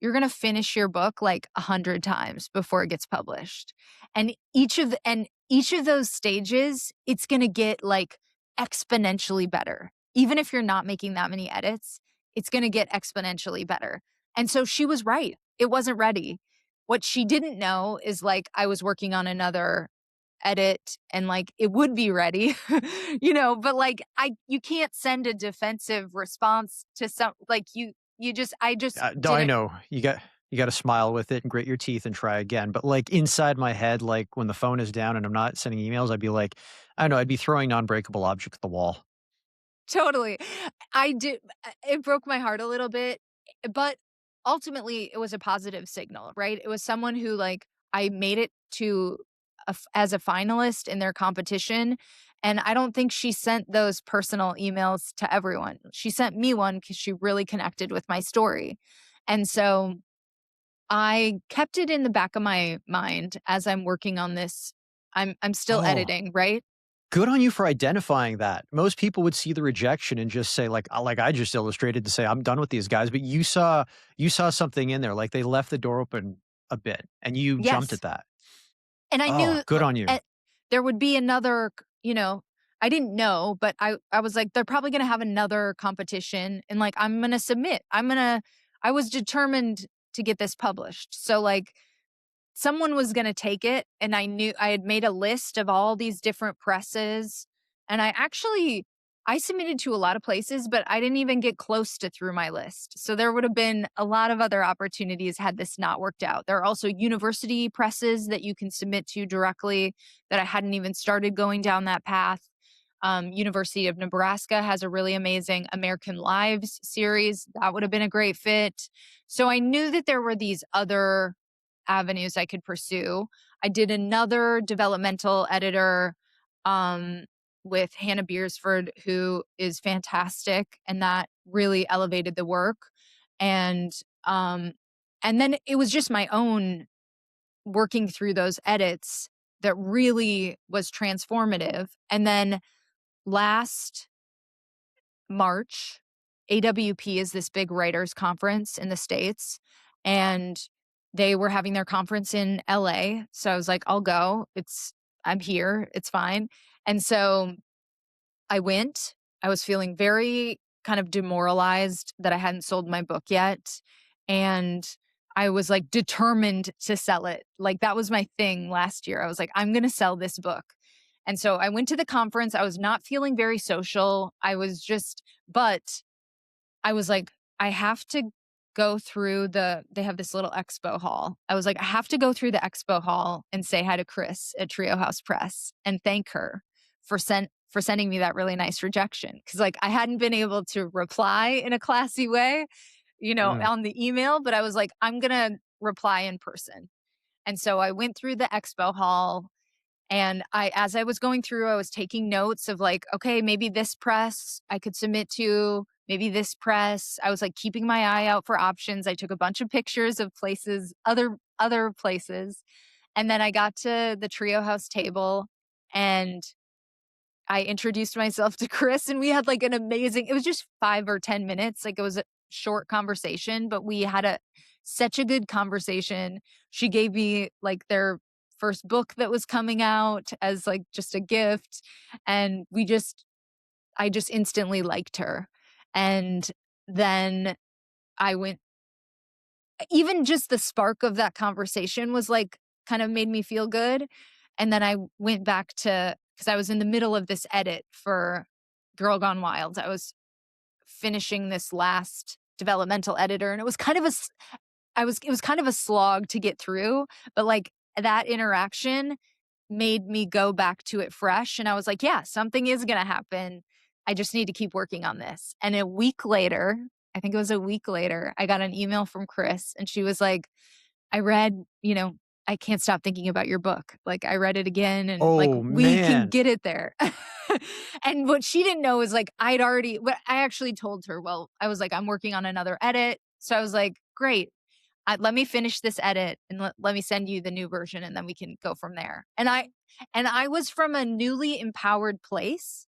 you're going to finish your book like 100 times before it gets published. And each of those stages, it's going to get like exponentially better. Even if you're not making that many edits, it's going to get exponentially better. And so she was right. It wasn't ready. What she didn't know is like I was working on another edit and like it would be ready, but like you can't send a defensive response to some like I just No, I didn't. know you got to smile with it and grit your teeth and try again. But like inside my head, like when the phone is down and I'm not sending emails, I'd be like, I don't know, I'd be throwing non-breakable objects at the wall. Totally. I did it broke my heart a little bit, but ultimately it was a positive signal, right? It was someone who like I made it to as a finalist in their competition, and I don't think she sent those personal emails to everyone. She sent me one cuz she really connected with my story. And so I kept it in the back of my mind as I'm working on this. I'm still Oh, editing, right? good on you for identifying that. Most people would see the rejection and just say like I just illustrated to say I'm done with these guys, but you saw something in there, like they left the door open a bit and you jumped at Yes. that. And I Oh, knew, good on you. there would be another I didn't know, but I was like, "They're probably gonna have another competition, and, like, I'm gonna submit. I was determined to get this published." So, like, someone was gonna take it, and I knew I had made a list of all these different presses, and I submitted to a lot of places, but I didn't even get close to through my list. So there would have been a lot of other opportunities had this not worked out. There are also university presses that you can submit to directly that I hadn't even started going down that path. University of Nebraska has a really amazing American Lives series. That would have been a great fit. So I knew that there were these other avenues I could pursue. I did another developmental editor um, with Hannah Beersford, who is fantastic, and that really elevated the work. And um, and then it was just my own working through those edits that really was transformative. And then last March, AWP is this big writers conference in the States, and they were having their conference in LA. So I was like, I'll go. I'm here. It's fine. And so I went. I was feeling very kind of demoralized that I hadn't sold my book yet. And I was like determined to sell it. Like that was my thing last year. I was like, I'm going to sell this book. And so I went to the conference. I was not feeling very social. But I was like, I have to go through they have this little expo hall. I was like, I have to go through the expo hall and say hi to Chris at Trio House Press and thank her for sending me that really nice rejection. Cause like I hadn't been able to reply in a classy way, Mm. on the email, but I was like, I'm gonna reply in person. And so I went through the expo hall and as I was going through, I was taking notes of like, okay, maybe this press I could submit to, maybe this press. I was like keeping my eye out for options. I took a bunch of pictures of places, other places. And then I got to the Trio House table and I introduced myself to Chris and we had like it was just 5 or 10 minutes. Like it was a short conversation, but we had such a good conversation. She gave me like their first book that was coming out as like just a gift. And I just instantly liked her. And then I went even just the spark of that conversation was, like, kind of made me feel good, and then I went back to because I was in the middle of this edit for Girl Gone Wild. I was finishing this last developmental editor, and it was kind of a s I was it was kind of a slog to get through, but, like, that interaction made me go back to it fresh, and I was like, "Yeah, something is gonna happen. I just need to keep working on this." And a week later, I think it was a week later, I got an email from Chris, and she was like, "I read, I can't stop thinking about your book. Like, I read it again, and, like, Oh, we can man. get it there." And what she didn't know is, like, what I actually told her, well, I was like, "I'm working on another edit." So I was like, "Great. Let me finish this edit and let me send you the new version and then we can go from there." And I was from a newly empowered place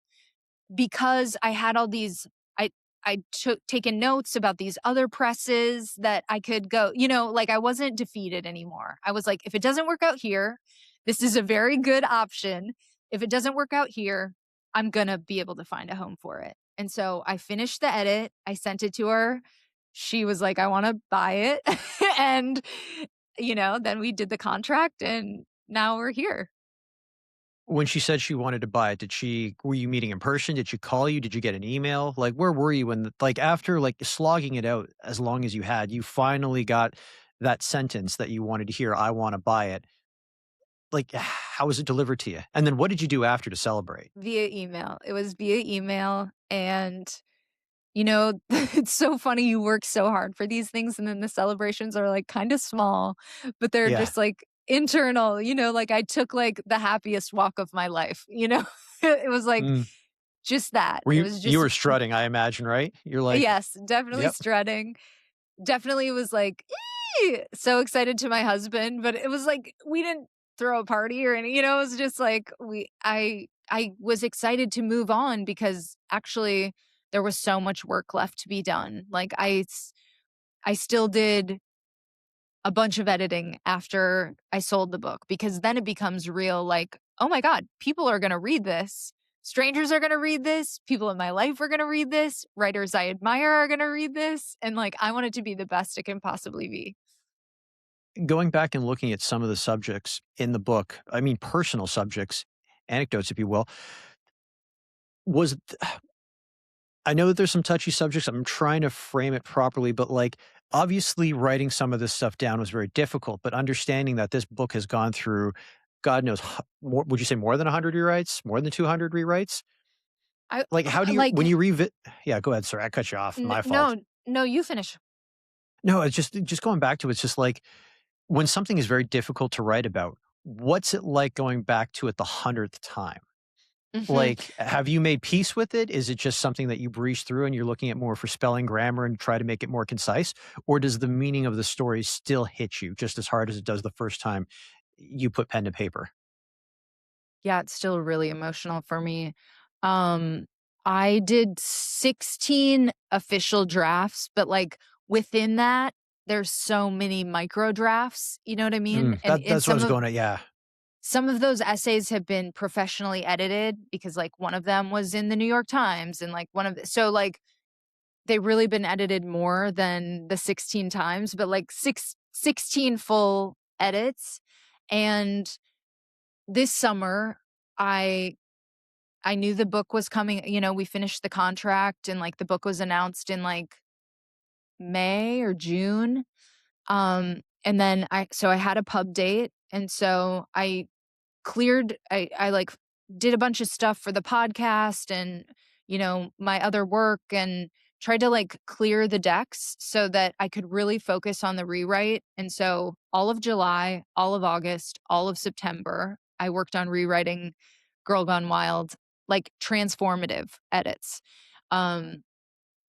because I had all these I I took taken notes about these other presses that I could go, like I wasn't defeated anymore. I was like, if it doesn't work out here, this is a very good option. If it doesn't work out here, I'm gonna be able to find a home for it. And so I finished the edit, I sent it to her. She was like, I want to buy it. And then we did the contract and now we're here. When she said she wanted to buy it, were you meeting in person? Did she call you? Did you get an email? Like, where were you when, like, after, like, slogging it out as long as you had, you finally got that sentence that you wanted to hear, "I wanna buy it." Like, how was it delivered to you? And then what did you do after to celebrate? Via email. It was via email. And, it's so funny. You work so hard for these things, and then the celebrations are like kind of small, but they're Yeah. just like internal, like I took like the happiest walk of my life. It was like Mm. just that. Were It you was you just, were strutting, I imagine, right? You're like, yes, definitely "Yep." strutting. Definitely was like, so excited to my husband, but it was like we didn't throw a party or any, it was just like I was excited to move on because actually there was so much work left to be done. Like I still did a bunch of editing after I sold the book because then it becomes real like, oh my God, people are going to read this. Strangers are going to read this. People in my life are going to read this. Writers I admire are going to read this. And like, I want it to be the best it can possibly be. Going back and looking at some of the subjects in the book, I mean, personal subjects, anecdotes, if you will, was I know that there's some touchy subjects. I'm trying to frame it properly, but, like, obviously writing some of this stuff down was very difficult, but understanding that this book has gone through, God knows, more, would you say more than 100 rewrites? More than 200 rewrites? I Like, how do you like when you yeah, go ahead, sorry, I cut you off, my fault. no, no, you finish. No, it's just going back to it's just like, when something is very difficult to write about, what's it like going back to it the 100th time? Mhm. Like, have you made peace with it? Is it just something that you breeze through and you're looking at more for spelling, grammar, and try to make it more concise? Or does the meaning of the story still hit you just as hard as it does the first time you put pen to paper? Yeah, it's still really emotional for me. Um, I did 16 official drafts, but, like, within that, there's so many micro drafts, you know what I mean? And That's what I was going at, yeah. some of those essays have been professionally edited because, like, one of them was in the New York Times and, like, so, like, they've really been edited more than the 16 times, but, like, 16 full edits. And this summer, I I knew the book was coming, we finished the contract and, like, the book was announced in, like, May or June. And then I had a pub date, and so I, like, did a bunch of stuff for the podcast and, my other work and tried to, like, clear the decks so that I could really focus on the rewrite. And so all of July, all of August, all of September, I worked on rewriting Girl Gone Wild, like, transformative edits. Um,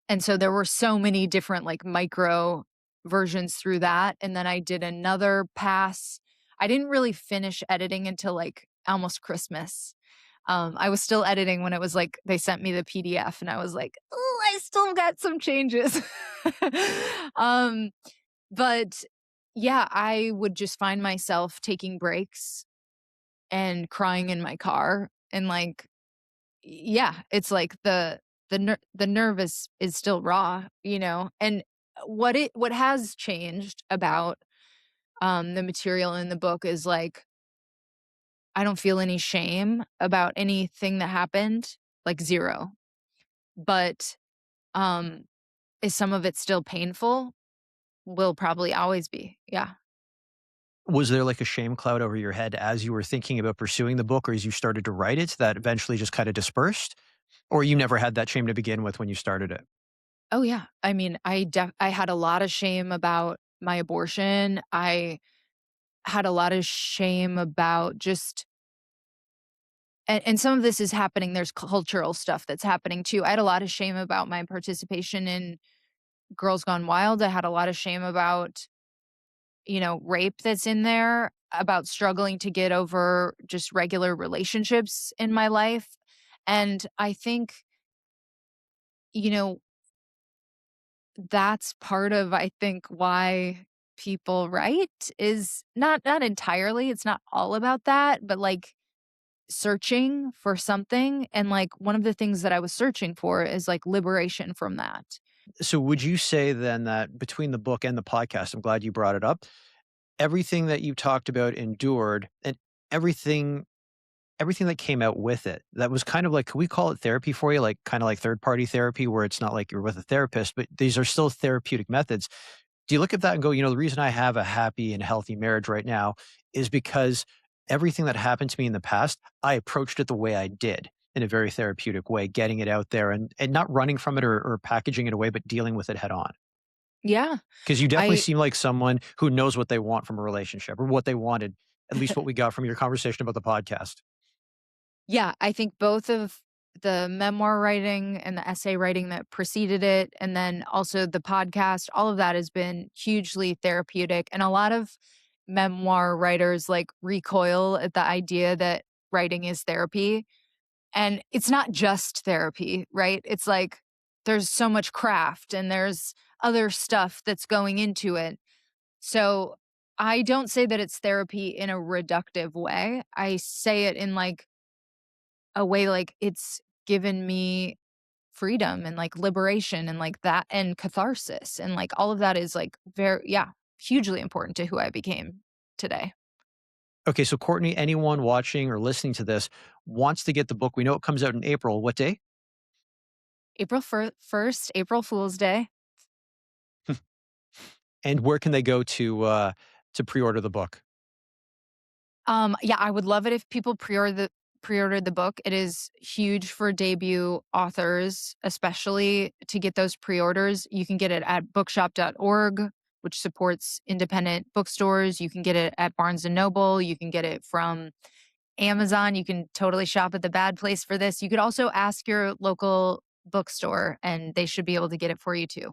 and so there were so many different, like, micro versions through that, and then I did another pass. I didn't really finish editing until, like, almost Christmas. I was still editing when it was like they sent me the PDF, and I was like, "Oh, I still got some changes." Um, but yeah, I would just find myself taking breaks and crying in my car and, like, yeah, it's like the nerve is still raw, and what has changed about, the material in the book is, like, I don't feel any shame about anything that happened, like, 0, but, um, is some of it still painful? Will probably always be, yeah. Was there like a shame cloud over your head as you were thinking about pursuing the book or as you started to write it that eventually just kind of dispersed? Or you never had that shame to begin with when you started it? Oh, yeah. I mean, I had a lot of shame about my abortion. I had a lot of shame about just and some of this is happening, there's cultural stuff that's happening too. I had a lot of shame about my participation in Girls Gone Wild. I had a lot of shame about, rape that's in there, about struggling to get over just regular relationships in my life. And I think, you know, that's part of, I think, why people write is not entirely, it's not all about that, but, like, searching for something, and, like, one of the things that I was searching for is, like, liberation from that. So would you say then that between the book and the podcast, I'm glad you brought it up, everything that you talked about endured and everything everything that came out with it, that was kind of like, can we call it therapy for you? Like kind of like third party therapy where it's not like you're with a therapist, but these are still therapeutic methods. Do you look at that and go, the reason I have a happy and healthy marriage right now is because everything that happened to me in the past, I approached it the way I did in a very therapeutic way, getting it out there and not running from it or packaging it away, but dealing with it head on. Yeah. Because you definitely I seem like someone who knows what they want from a relationship or what they wanted, at least what we got from your conversation about the podcast. Yeah, I think both of the memoir writing and the essay writing that preceded it, and then also the podcast, all of that has been hugely therapeutic. And a lot of memoir writers like recoil at the idea that writing is therapy. And it's not just therapy, right? It's like there's so much craft and there's other stuff that's going into it. So I don't say that it's therapy in a reductive way. I say it in like a way like it's given me freedom and like liberation and like that and catharsis and like all of that is like very, yeah, hugely important to who I became today. Okay, so Courtney, anyone watching or listening to this wants to get the book. We know it comes out in April. What day? April 1st, April Fool's Day. And where can they go to pre-order the book? Yeah, I would love it if people pre-ordered the book. It is huge for debut authors, especially to get those pre-orders. You can get it at bookshop.org, which supports independent bookstores. You can get it at Barnes and Noble. You can get it from Amazon. You can totally shop at the bad place for this. You could also ask your local bookstore and they should be able to get it for you too.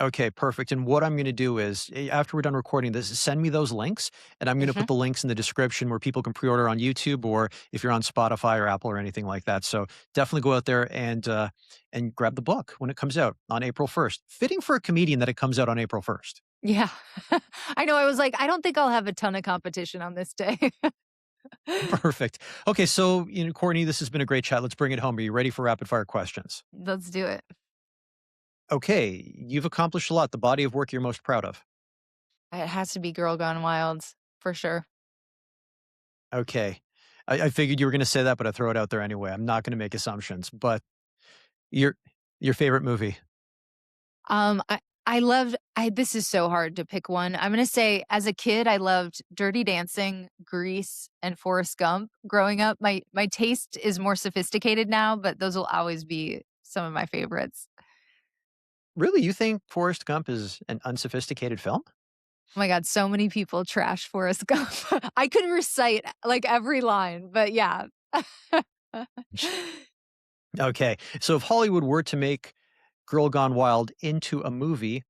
Okay, perfect. And what I'm going to do is, after we're done recording this, is send me those links, and I'm going to Mhm. put the links in the description where people can pre-order on YouTube or if you're on Spotify or Apple or anything like that. So definitely go out there and grab the book when it comes out on April 1st. Fitting for a comedian that it comes out on April 1st. Yeah. I know, I was like, I don't think I'll have a ton of competition on this day. Perfect. Okay, so Courtney, this has been a great chat. Let's bring it home. Are you ready for rapid fire questions? Let's do it. Okay, you've accomplished a lot. The body of work you're most proud of. It has to be Girl Gone Wild, for sure. Okay. I figured you were gonna say that, but I throw it out there anyway. I'm not gonna make assumptions, but your your favorite movie? I loved I this is so hard to pick one. I'm gonna say as a kid, I loved Dirty Dancing, Grease, and Forrest Gump growing up. My taste is more sophisticated now, but those will always be some of my favorites. Really, you think Forrest Gump is an unsophisticated film? Oh my god, so many people trash Forrest Gump. I could recite, like, every line, but yeah. Okay, so if Hollywood were to make Girl Gone Wild into a movie,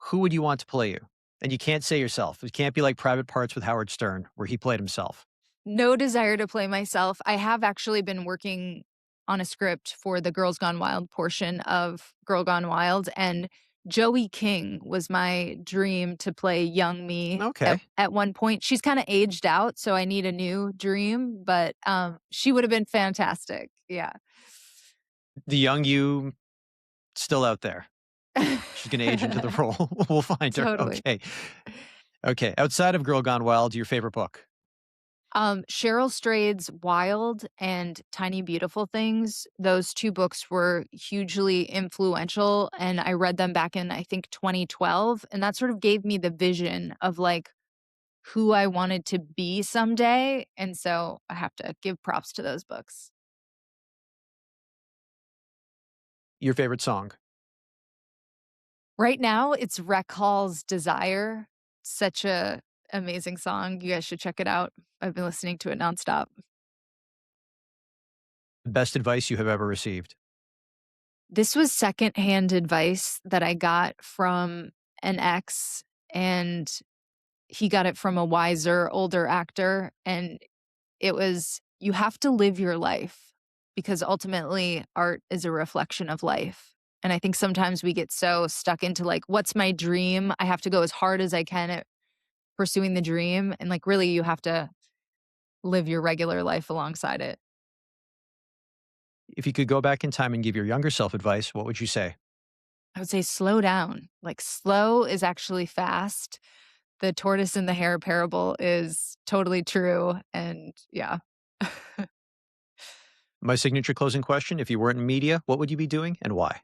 who would you want to play you? And you can't say yourself. It can't be like Private Parts with Howard Stern, where he played himself. No desire to play myself. I have actually been working on a script for the Girls Gone Wild portion of Girl Gone Wild, and Joey King was my dream to play young me Okay. at one point. She's kinda aged out, so I need a new dream, but, she would have been fantastic. Yeah. The young you still out there. She's gonna age into the role. We'll find her. Totally. Okay. Okay. Outside of Girl Gone Wild, your favorite book? Cheryl Strayed's Wild and Tiny Beautiful Things, those 2 books were hugely influential, and I read them back in, I think, 2012, and that sort of gave me the vision of, like, who I wanted to be someday, and so I have to give props to those books. Your favorite song? Right now, it's Rec Hall's Desire. Such a amazing song, you guys should check it out. I've been listening to it nonstop. The best advice you have ever received? This was secondhand advice that I got from an ex, and he got it from a wiser, older actor, and it was, "You have to live your life because ultimately art is a reflection of life." And I think sometimes we get so stuck into, like, "What's my dream? I have to go as hard as I can at pursuing the dream," and, like, really, you have to live your regular life alongside it. If you could go back in time and give your younger self advice, what would you say? I would say slow down. Like, slow is actually fast. The tortoise and the hare parable is totally true, and yeah. My signature closing question, if you weren't in media, what would you be doing and why?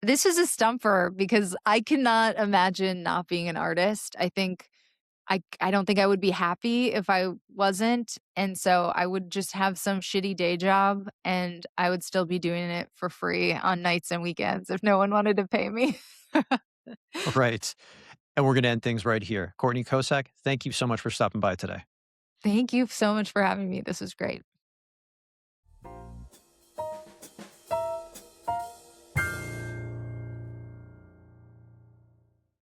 This is a stumper because I cannot imagine not being an artist. I think I don't think I would be happy if I wasn't, and so I would just have some shitty day job, and I would still be doing it for free on nights and weekends if no one wanted to pay me. Right. And we're gonna end things right here. Courtney Kocak, thank you so much for stopping by today. Thank you so much for having me. This was great.